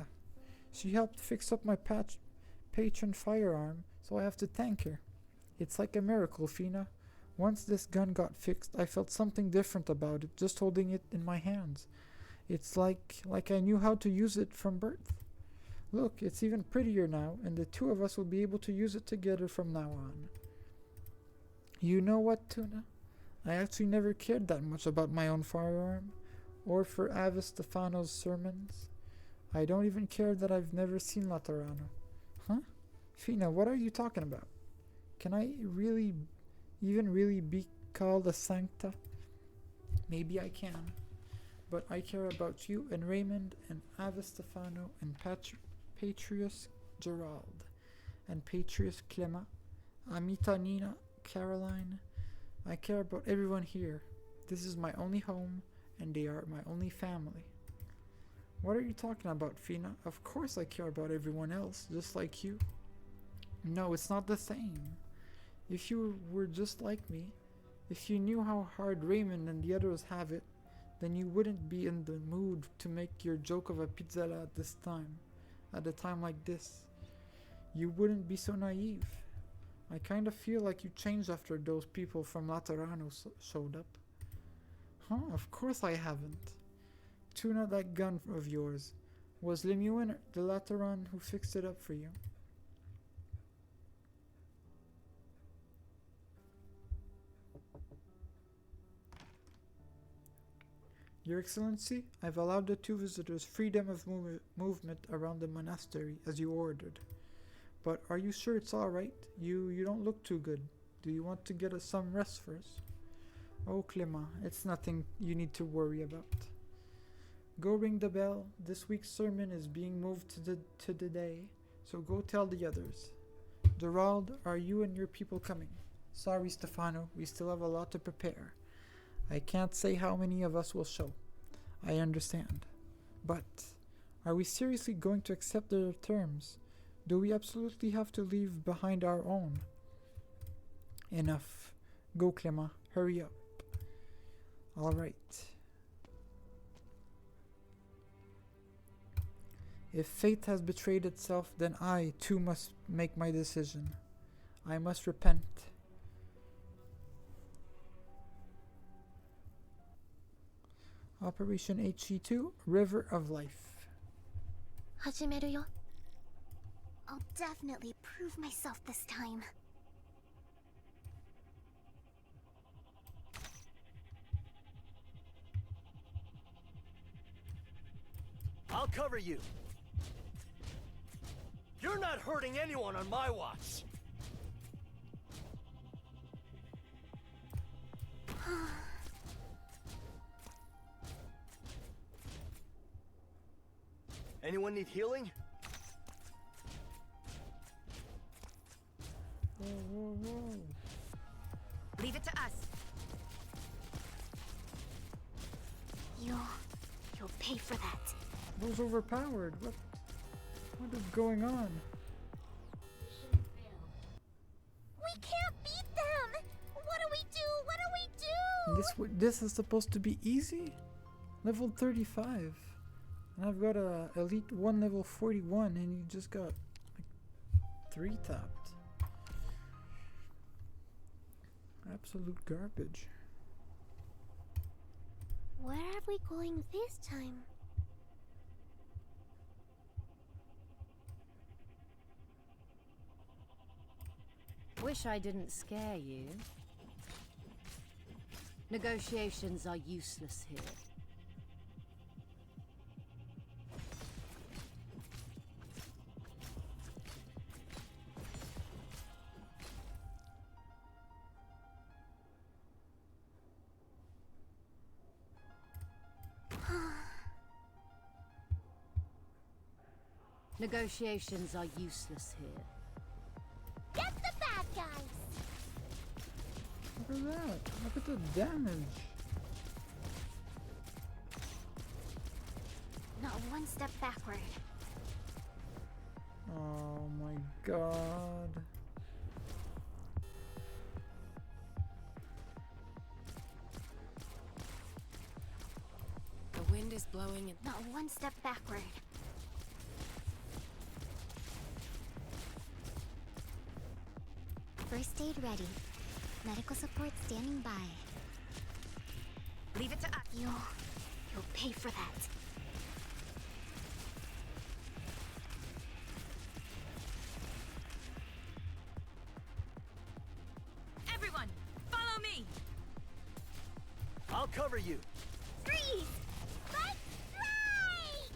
She helped fix up my patron firearm, so I have to thank her. It's like a miracle, Fina. Once this gun got fixed, I felt something different about it, just holding it in my hands. It's like I knew how to use it from birth. Look, it's even prettier now, and the two of us will be able to use it together from now on. You know what, Tuna? I actually never cared that much about my own firearm, or for Avis Stefano's sermons. I don't even care that I've never seen Laterano. Huh? Fina, what are you talking about? Can I really be called a sancta? Maybe I can. But I care about you and Raymond and Avis Stefano and Patrius Gerald and Patrius Clema, Amita, Nina, Caroline. I care about everyone here. This is my only home and they are my only family. What are you talking about, Fina? Of course I care about everyone else, just like you. No, it's not the same. If you were just like me, if you knew how hard Raymond and the others have it, then you wouldn't be in the mood to make your joke of a pizzella at a time like this. You wouldn't be so naive. I kind of feel like you changed after those people from Laterano showed up. Huh? Of course I haven't. tune out that gun of yours. Was Lemuel the Lateran who fixed it up for you? Your Excellency, I've allowed the two visitors freedom of movement around the monastery as you ordered. But are you sure it's alright? You don't look too good. Do you want to get us some rest first? Oh, Clément, it's nothing you need to worry about. Go ring the bell. This week's sermon is being moved to the day, so go tell the others. Gerald, are you and your people coming? Sorry, Stefano, we still have a lot to prepare. I can't say how many of us will show. I understand. But, are we seriously going to accept their terms? Do we absolutely have to leave behind our own? Enough. Go, Clément. Hurry up. Alright. If fate has betrayed itself, then I, too, must make my decision. I must repent. Operation HE2, River of Life. 始めるよ。 I'll definitely prove myself this time. I'll cover you. You're not hurting anyone on my watch. Anyone need healing? Whoa. Leave it to us. You'll pay for that. Those overpowered. What is going on? We can't beat them! What do we do? This is supposed to be easy? Level 35. And I've got a Elite 1 level 41 and you just got like 3 tapped. Absolute garbage. Where are we going this time? Wish I didn't scare you. Negotiations are useless here. Negotiations are useless here. Get the bad guys! Look at that. Look at the damage. Not one step backward. Oh my god. The wind is blowing and Not one step backward. First aid ready. Medical support standing by. Leave it to us. You'll pay for that. Everyone, follow me. I'll cover you. Freeze! Let's strike!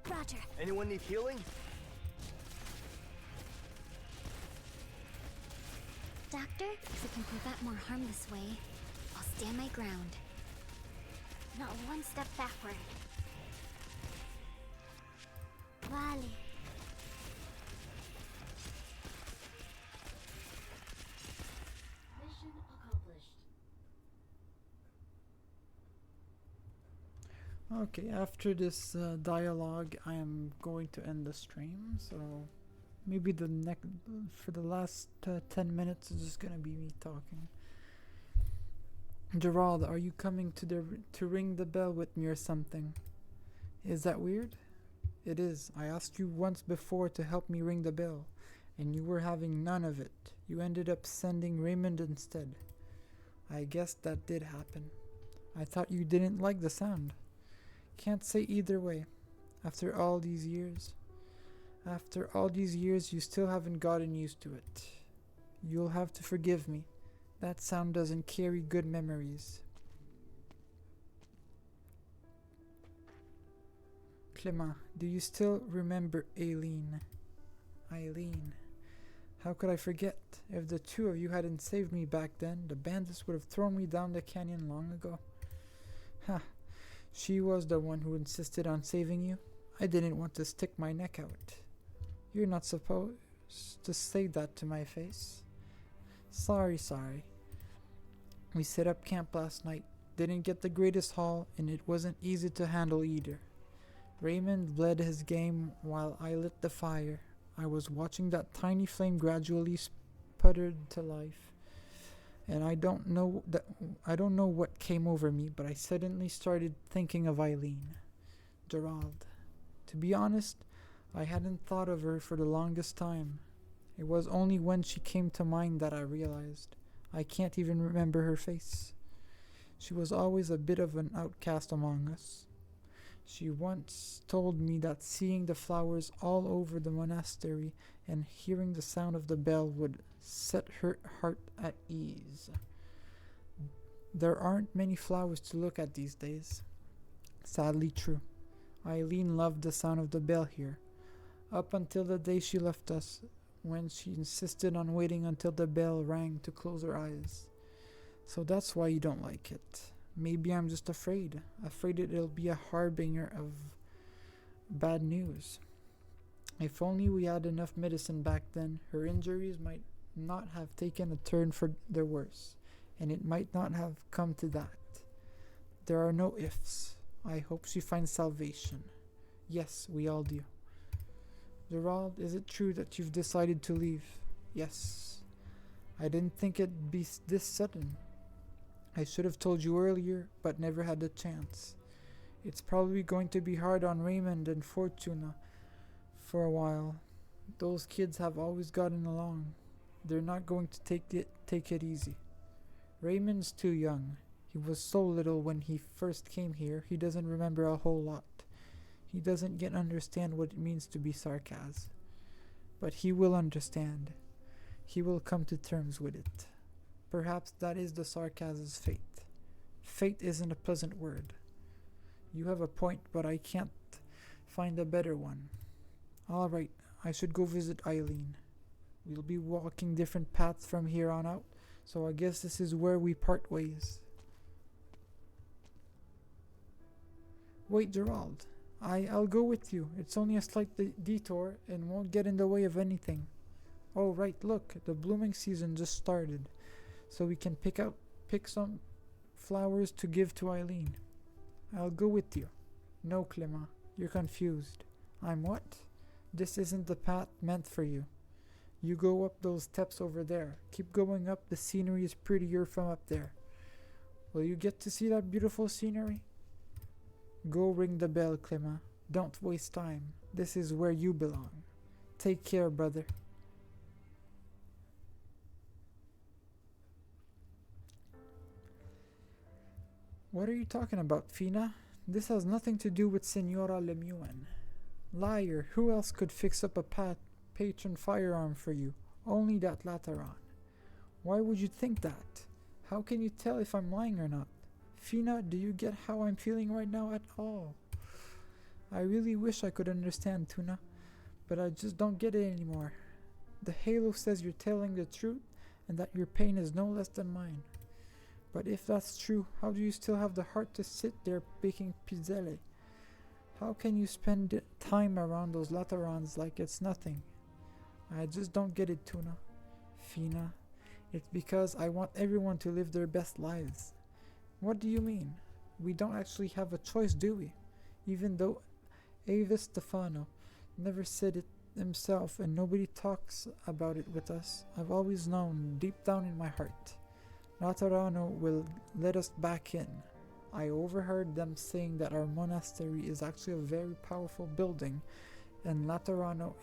Roger. Anyone need healing? Doctor, if we can prevent more harm this way, I'll stand my ground. Not one step backward. Vale. Mission accomplished. Okay, after this dialogue, I am going to end the stream. So maybe for the last 10 minutes is just gonna be me talking. Gerald, are you coming to ring the bell with me or something? Is that weird? It is. I asked you once before to help me ring the bell, and you were having none of it. You ended up sending Raymond instead. I guess that did happen. I thought you didn't like the sound. Can't say either way. After all these years, you still haven't gotten used to it. You'll have to forgive me. That sound doesn't carry good memories. Clement, do you still remember Aileen? Eileen. How could I forget? If the two of you hadn't saved me back then, the bandits would have thrown me down the canyon long ago. Ha! She was the one who insisted on saving you. I didn't want to stick my neck out. You're not supposed to say that to my face. Sorry. We set up camp last night. Didn't get the greatest haul, and it wasn't easy to handle either. Raymond bled his game while I lit the fire. I was watching that tiny flame gradually sputtered to life, and I don't know what came over me, but I suddenly started thinking of Eileen. Gerald. To be honest, I hadn't thought of her for the longest time. It was only when she came to mind that I realized. I can't even remember her face. She was always a bit of an outcast among us. She once told me that seeing the flowers all over the monastery and hearing the sound of the bell would set her heart at ease. There aren't many flowers to look at these days. Sadly true. Eileen loved the sound of the bell here, up until the day she left us, when she insisted on waiting until the bell rang to close her eyes. So that's why you don't like it. Maybe I'm just afraid it'll be a harbinger of bad news. If only we had enough medicine back then, her injuries might not have taken a turn for the worse, and it might not have come to that. There are no ifs. I hope she finds salvation. Yes, we all do. Gerald, is it true that you've decided to leave? Yes. I didn't think it'd be this sudden. I should have told you earlier, but never had the chance. It's probably going to be hard on Raymond and Fortuna for a while. Those kids have always gotten along. They're not going to take it easy. Raymond's too young. He was so little when he first came here, he doesn't remember a whole lot. He doesn't yet understand what it means to be sarcasm. But he will understand. He will come to terms with it. Perhaps that is the sarcasm's fate. Fate isn't a pleasant word. You have a point, but I can't find a better one. All right, I should go visit Eileen. We'll be walking different paths from here on out, so I guess this is where we part ways. Wait, Gerald. I'll go with you. It's only a slight detour and won't get in the way of anything. Oh, right, look, the blooming season just started, so we can pick some flowers to give to Eileen. I'll go with you. No, Clement, you're confused. I'm what? This isn't the path meant for you. You go up those steps over there. Keep going up, the scenery is prettier from up there. Will you get to see that beautiful scenery? Go ring the bell, Clement. Don't waste time. This is where you belong. Take care, brother. What are you talking about, Fina? This has nothing to do with Senora Lemuel. Liar, who else could fix up a patron firearm for you? Only that Lateran. Why would you think that? How can you tell if I'm lying or not? Fina, do you get how I'm feeling right now at all? I really wish I could understand, Tuna, but I just don't get it anymore. The halo says you're telling the truth and that your pain is no less than mine. But if that's true, how do you still have the heart to sit there baking pizzelle? How can you spend time around those Laterans like it's nothing? I just don't get it, Tuna. Fina, it's because I want everyone to live their best lives. What do you mean? We don't actually have a choice, do we? Even though Avis Stefano never said it himself and nobody talks about it with us, I've always known, deep down in my heart, Laterano will let us back in. I overheard them saying that our monastery is actually a very powerful building, and Laterano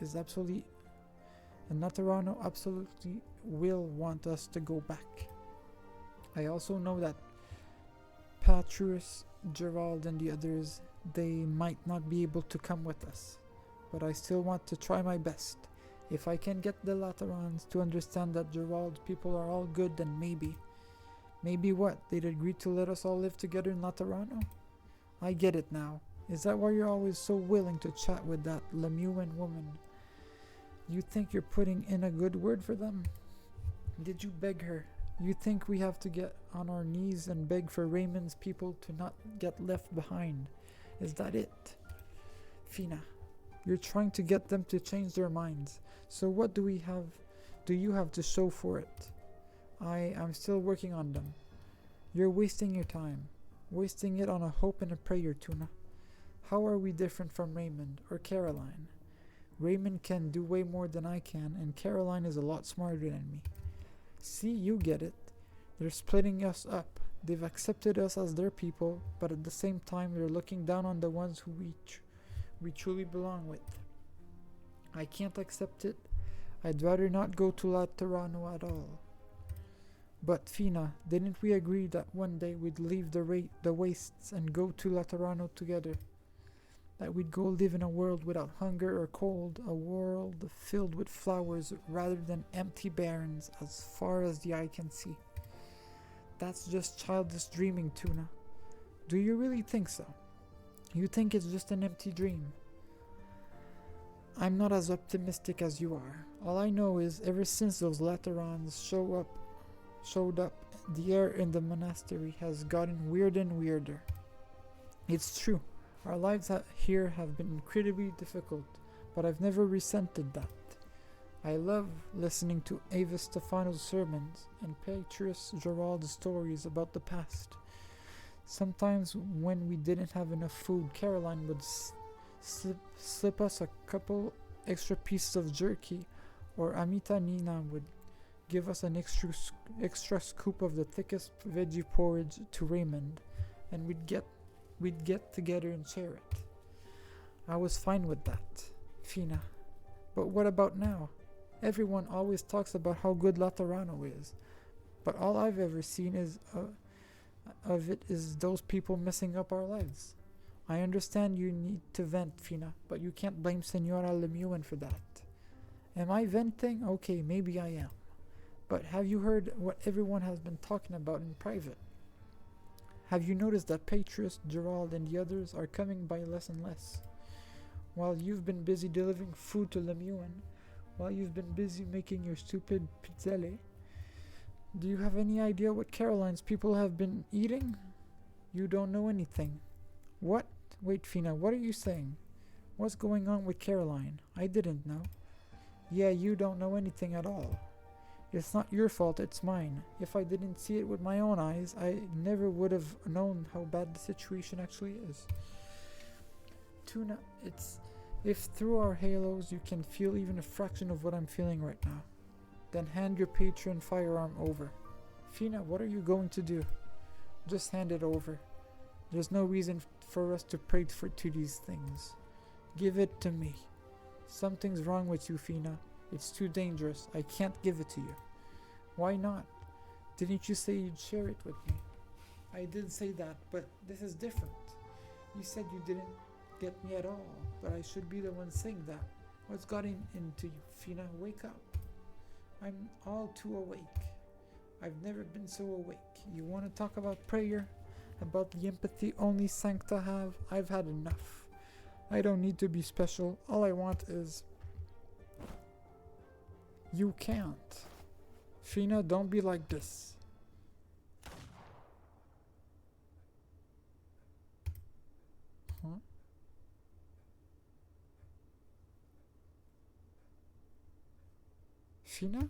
absolutely will want us to go back. I also know that Patrus, Gerald, and the others, they might not be able to come with us, but I still want to try my best. If I can get the Laterans to understand that Gerald's people are all good, then maybe what? They'd agree to let us all live together in Laterano? I get it now. Is that why you're always so willing to chat with that Lemuan woman? You think you're putting in a good word for them? Did you beg her? You think we have to get on our knees and beg for Raymond's people to not get left behind? Is that it? Fina, you're trying to get them to change their minds. So what do you have to show for it? I'm still working on them. You're wasting your time. Wasting it on a hope and a prayer, Tuna. How are we different from Raymond or Caroline? Raymond can do way more than I can, and Caroline is a lot smarter than me. See, you get it. They're splitting us up. They've accepted us as their people, but at the same time they're looking down on the ones who we truly belong with. I can't accept it. I'd rather not go to Laterano at all. But Fina, didn't we agree that one day we'd leave the wastes and go to Laterano together? That we'd go live in a world without hunger or cold, a world filled with flowers rather than empty barrens as far as the eye can see. That's just childish dreaming, Tuna. Do you really think so? You think it's just an empty dream? I'm not as optimistic as you are. All I know is ever since those Laterans showed up, the air in the monastery has gotten weirder and weirder. It's true. Our lives here have been incredibly difficult, but I've never resented that. I love listening to Ava Stefano's sermons and Petrus Gerald's stories about the past. Sometimes when we didn't have enough food, Caroline would slip us a couple extra pieces of jerky, or Amita Nina would give us an extra scoop of the thickest veggie porridge to Raymond, and we'd get together and share it. I was fine with that, Fina. But what about now? Everyone always talks about how good Laterano is, but all I've ever seen of it is those people messing up our lives. I understand you need to vent, Fina, but you can't blame Senora Lemuan for that. Am I venting? Okay, maybe I am. But have you heard what everyone has been talking about in private? Have you noticed that Petrus, Gerald, and the others are coming by less and less? While you've been busy delivering food to Lemuan, while you've been busy making your stupid pizzelle, do you have any idea what Caroline's people have been eating? You don't know anything. What? Wait, Fina, what are you saying? What's going on with Caroline? I didn't know. Yeah, you don't know anything at all. It's not your fault, it's mine. If I didn't see it with my own eyes, I never would have known how bad the situation actually is. Tuna, if through our halos you can feel even a fraction of what I'm feeling right now, then hand your patron firearm over. Fina, what are you going to do? Just hand it over. There's no reason for us to pray to these things. Give it to me. Something's wrong with you, Fina. It's too dangerous. I can't give it to you. Why not? Didn't you say you'd share it with me? I did say that, but this is different. You said you didn't get me at all, but I should be the one saying that. What's gotten into you, Fina? Wake up. I'm all too awake. I've never been so awake. You want to talk about prayer? About the empathy only Sancta have? I've had enough. I don't need to be special. All I want is... You can't. Fina, don't be like this. Huh? Fina?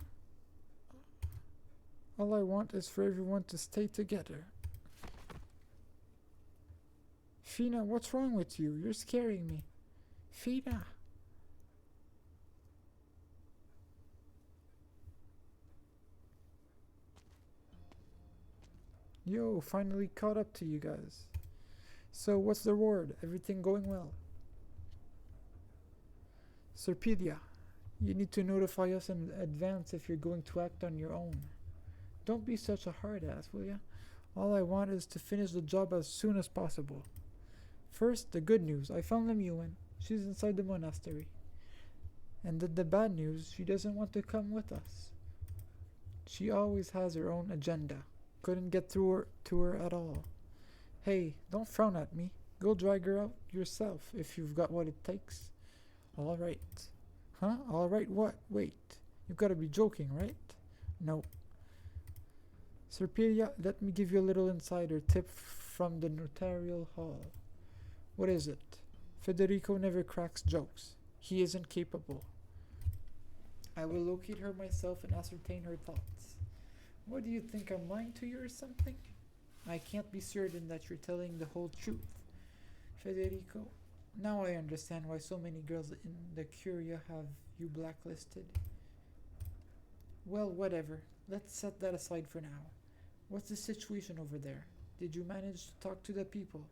All I want is for everyone to stay together. Fina, what's wrong with you? You're scaring me. Fina. Yo, finally caught up to you guys. So, what's the word? Everything going well? Serpedia, you need to notify us in advance if you're going to act on your own. Don't be such a hard ass, will ya? All I want is to finish the job as soon as possible. First, the good news. I found Lemuel. She's inside the monastery. And the bad news, she doesn't want to come with us. She always has her own agenda. Couldn't get through to her at all. Hey, don't frown at me. Go drag her out yourself if you've got what it takes. All right. Huh? All right what? Wait. You've got to be joking, right? No. Serpedia, let me give you a little insider tip from the notarial hall. What is it? Federico never cracks jokes. He isn't capable. I will locate her myself and ascertain her thoughts. What do you think, I'm lying to you or something? I can't be certain that you're telling the whole truth. Federico, now I understand why so many girls in the Curia have you blacklisted. Well, whatever. Let's set that aside for now. What's the situation over there? Did you manage to talk to the people?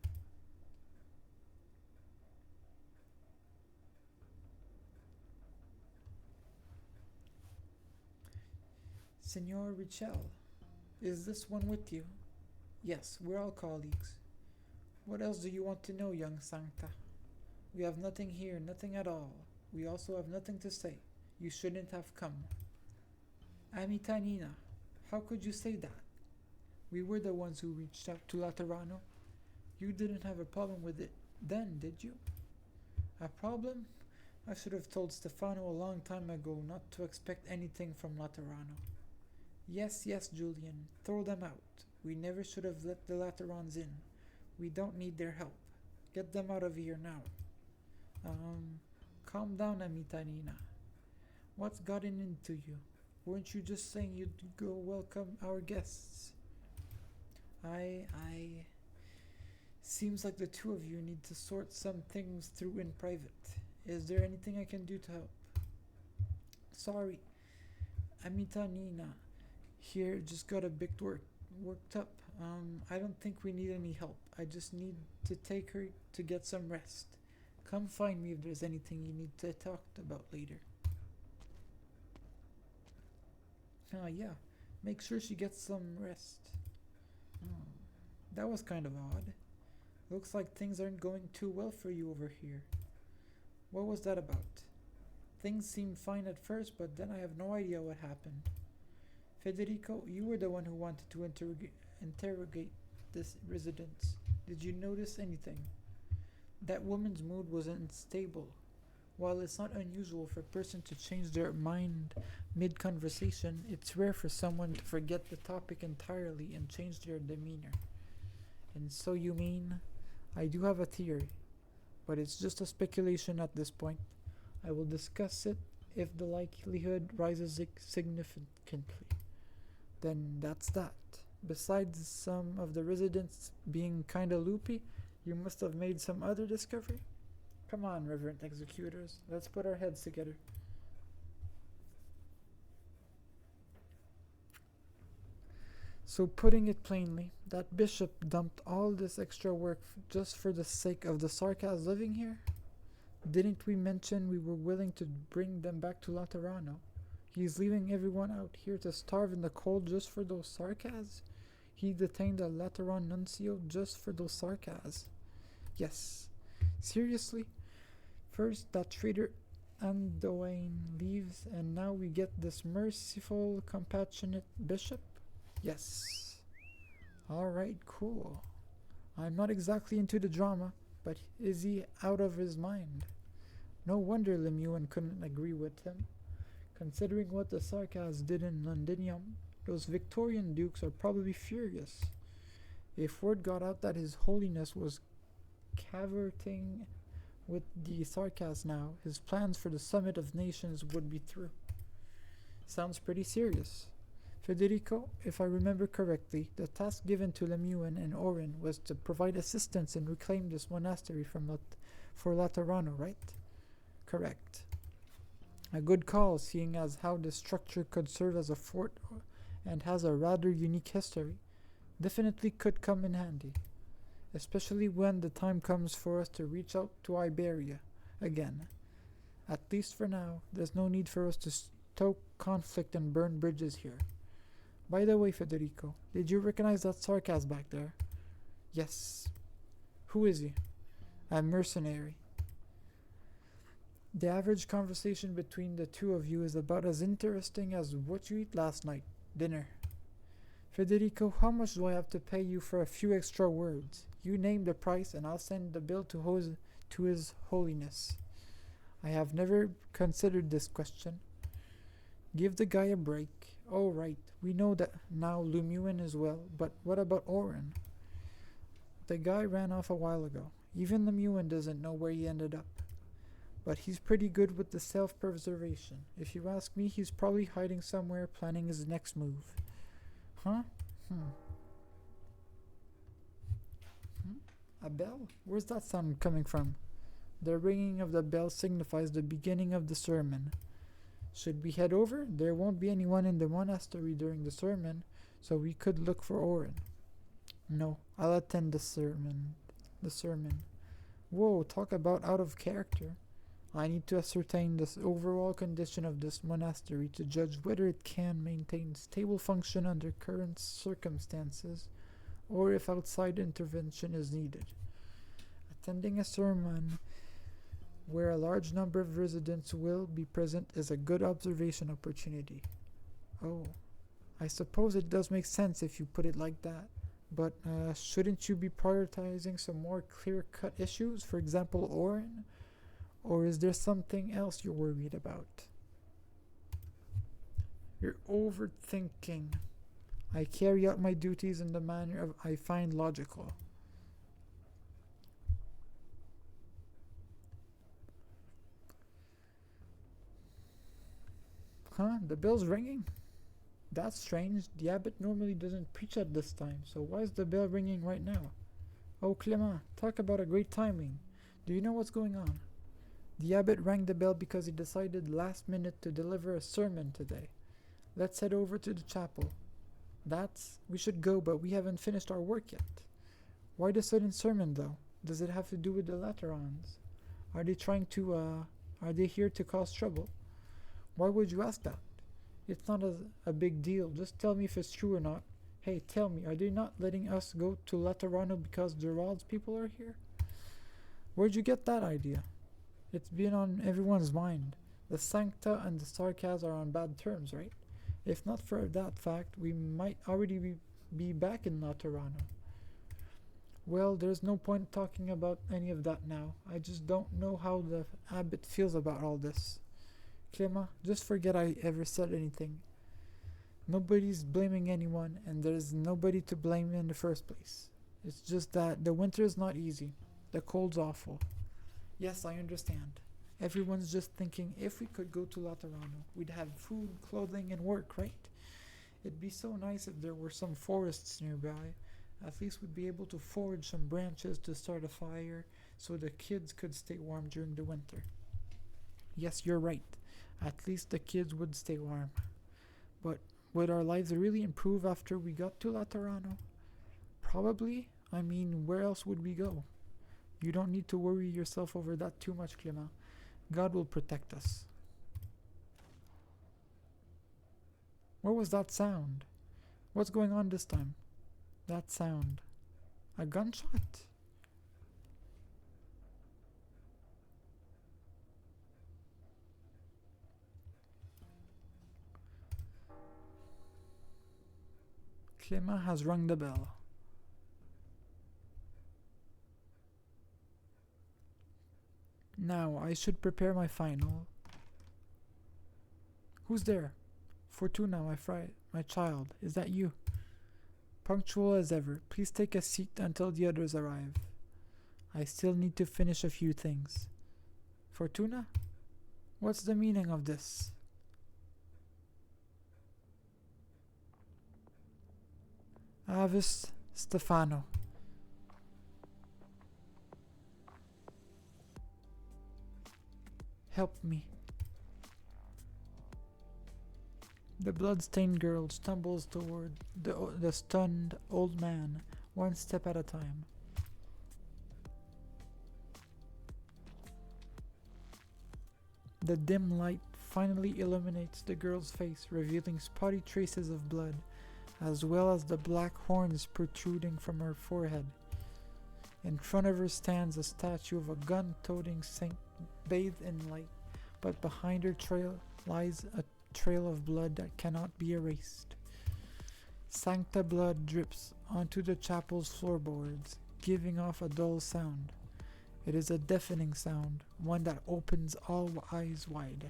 Senor Richel, is this one with you? Yes, we're all colleagues. What else do you want to know, young Sancta? We have nothing here, nothing at all. We also have nothing to say. You shouldn't have come. Amita Nina, how could you say that? We were the ones who reached out to Laterano. You didn't have a problem with it then, did you? A problem? I should have told Stefano a long time ago not to expect anything from Laterano. Yes, Julian, throw them out. We never should have let the Laterans in. We don't need their help. Get them out of here now. Calm down, Amita Nina. What's gotten into you? Weren't you just saying you'd go welcome our guests? Seems like the two of you need to sort some things through in private. Is there anything I can do to help? Sorry, Amita Nina here just got a bit worked up. I don't think we need any help. I just need to take her to get some rest. Come find me if there's anything you need to talk about later. Yeah. Make sure she gets some rest. That was kind of odd. Looks like things aren't going too well for you over here. What was that about? Things seemed fine at first, but then I have no idea what happened. Federico, you were the one who wanted to interrogate this residence. Did you notice anything? That woman's mood was unstable. While it's not unusual for a person to change their mind mid-conversation, it's rare for someone to forget the topic entirely and change their demeanor. And so you mean? I do have a theory, but it's just a speculation at this point. I will discuss it if the likelihood rises significantly. Then that's that. Besides some of the residents being kinda loopy, you must have made some other discovery? Come on, Reverend Executors, let's put our heads together. So putting it plainly, that bishop dumped all this extra work just for the sake of the Sarkas living here? Didn't we mention we were willing to bring them back to Laterano? He's leaving everyone out here to starve in the cold just for those Sarkas? He detained a Lateran nuncio just for those Sarkas? Yes. Seriously? First, that traitor Andoain leaves, and now we get this merciful, compassionate bishop? Yes. Alright, cool. I'm not exactly into the drama, but is he out of his mind? No wonder Lemuel couldn't agree with him. Considering what the Sarkas did in Londinium, those Victorian dukes are probably furious. If word got out that His Holiness was cavorting with the Sarkas now, his plans for the Summit of Nations would be through. Sounds pretty serious. Federico, if I remember correctly, the task given to Lemuel and Orin was to provide assistance and reclaim this monastery for Laterano, right? Correct. A good call, seeing as how this structure could serve as a fort and has a rather unique history. Definitely could come in handy. especially when the time comes for us to reach out to Iberia again. At least for now, there's no need for us to stoke conflict and burn bridges here. By the way, Federico, did you recognize that Sarkaz back there? Yes. Who is he? A mercenary. The average conversation between the two of you is about as interesting as what you ate last night, dinner. Federico, how much do I have to pay you for a few extra words? You name the price and I'll send the bill to His Holiness. I have never considered this question. Give the guy a break. Oh right, we know that now Lumuin as well, but what about Orin? The guy ran off a while ago. Even Lumuin doesn't know where he ended up. But he's pretty good with the self-preservation. If you ask me, he's probably hiding somewhere planning his next move. Huh? A bell? Where's that sound coming from? The ringing of the bell signifies the beginning of the sermon. Should we head over? There won't be anyone in the monastery during the sermon, so we could look for Orin. No, I'll attend the sermon. Whoa, talk about out of character. I need to ascertain the overall condition of this monastery to judge whether it can maintain stable function under current circumstances, or if outside intervention is needed. Attending a sermon where a large number of residents will be present is a good observation opportunity. Oh, I suppose it does make sense if you put it like that. But shouldn't you be prioritizing some more clear-cut issues, for example, Orin? Or is there something else you're worried about? You're overthinking. I carry out my duties in the manner I find logical. Huh? The bell's ringing? That's strange. The abbot normally doesn't preach at this time, so why is the bell ringing right now? Oh, Clément, talk about a great timing. Do you know what's going on? The abbot rang the bell because he decided last minute to deliver a sermon today. Let's head over to the chapel. We should go, but we haven't finished our work yet. Why the sudden sermon, though? Does it have to do with the Laterans? Are they here to cause trouble? Why would you ask that? It's not a big deal. Just tell me if it's true or not. Hey, tell me, are they not letting us go to Laterano because Gerald's people are here? Where'd you get that idea? It's been on everyone's mind. The Sancta and the Sarkaz are on bad terms, right? If not for that fact, we might already be back in Laterano. Well, there's no point talking about any of that now. I just don't know how the abbot feels about all this. Clément, just forget I ever said anything. Nobody's blaming anyone, and there's nobody to blame in the first place. It's just that the winter's not easy. The cold's awful. Yes, I understand. Everyone's just thinking if we could go to Laterano, we'd have food, clothing, and work, right? It'd be so nice if there were some forests nearby. At least we'd be able to forage some branches to start a fire so the kids could stay warm during the winter. Yes, you're right. At least the kids would stay warm. But would our lives really improve after we got to Laterano? Probably. I mean, where else would we go? You don't need to worry yourself over that too much, Clément. God will protect us. What was that sound? What's going on this time? That sound. A gunshot? Clément has rung the bell. Now, I should prepare my final. Who's there? Fortuna, my child, is that you? Punctual as ever. Please take a seat until the others arrive. I still need to finish a few things. Fortuna? What's the meaning of this? Avis Stefano. Help me. The blood-stained girl stumbles toward the stunned old man, one step at a time. The dim light finally illuminates the girl's face, revealing spotty traces of blood, as well as the black horns protruding from her forehead. In front of her stands a statue of a gun-toting saint bathed in light, but behind her lies a trail of blood that cannot be erased. Sancta blood drips onto the chapel's floorboards, giving off a dull sound. It is a deafening sound, one that opens all eyes wide.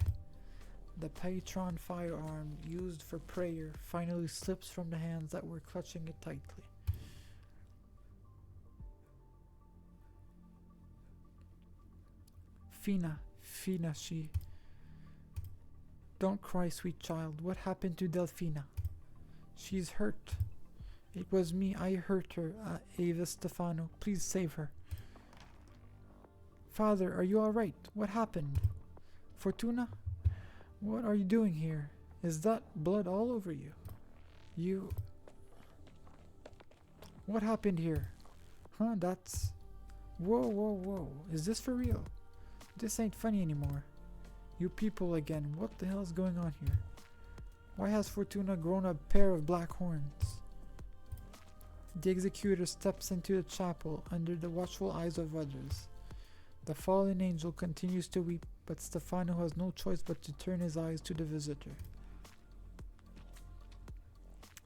The patron firearm used for prayer finally slips from the hands that were clutching it tightly. Fina, she... Don't cry, sweet child. What happened to Delphina? She's hurt. It was me. I hurt her, Ava Stefano. Please save her. Father, are you alright? What happened? Fortuna? What are you doing here? Is that blood all over you? What happened here? Huh, that's... Whoa. Is this for real? This ain't funny anymore. You people again, what the hell is going on here? Why has Fortuna grown a pair of black horns? The executor steps into the chapel under the watchful eyes of others. The fallen angel continues to weep, but Stefano has no choice but to turn his eyes to the visitor.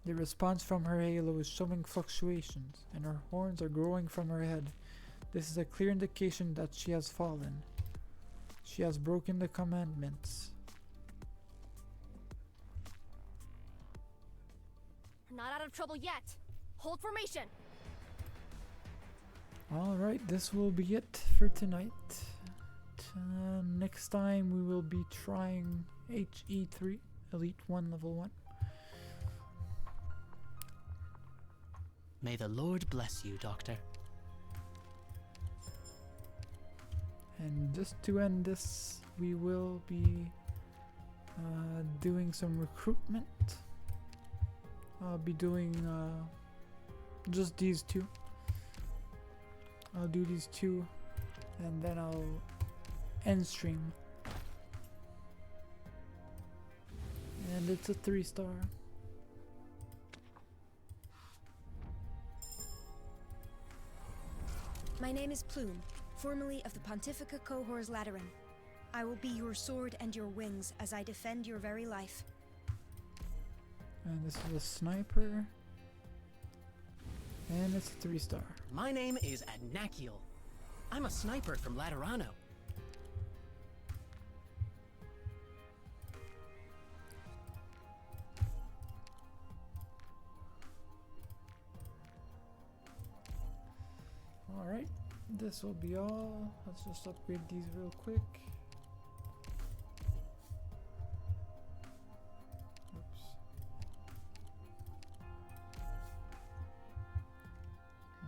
The response from her halo is showing fluctuations, and her horns are growing from her head. This is a clear indication that she has fallen. She has broken the commandments. We're not out of trouble yet. Hold formation. Alright, this will be it for tonight. Next time we will be trying HE3, Elite 1, Level 1. May the Lord bless you, Doctor. And just to end this, we will be doing some recruitment. I'll be doing just these two. I'll do these two, and then I'll end stream. And it's a 3-star. My name is Plume, formerly of the Pontifica Cohors Lateran. I will be your sword and your wings as I defend your very life. And this is a sniper. And it's a 3-star. My name is Adnakiel. I'm a sniper from Laterano. Alright, this will be all. Let's just upgrade these real quick.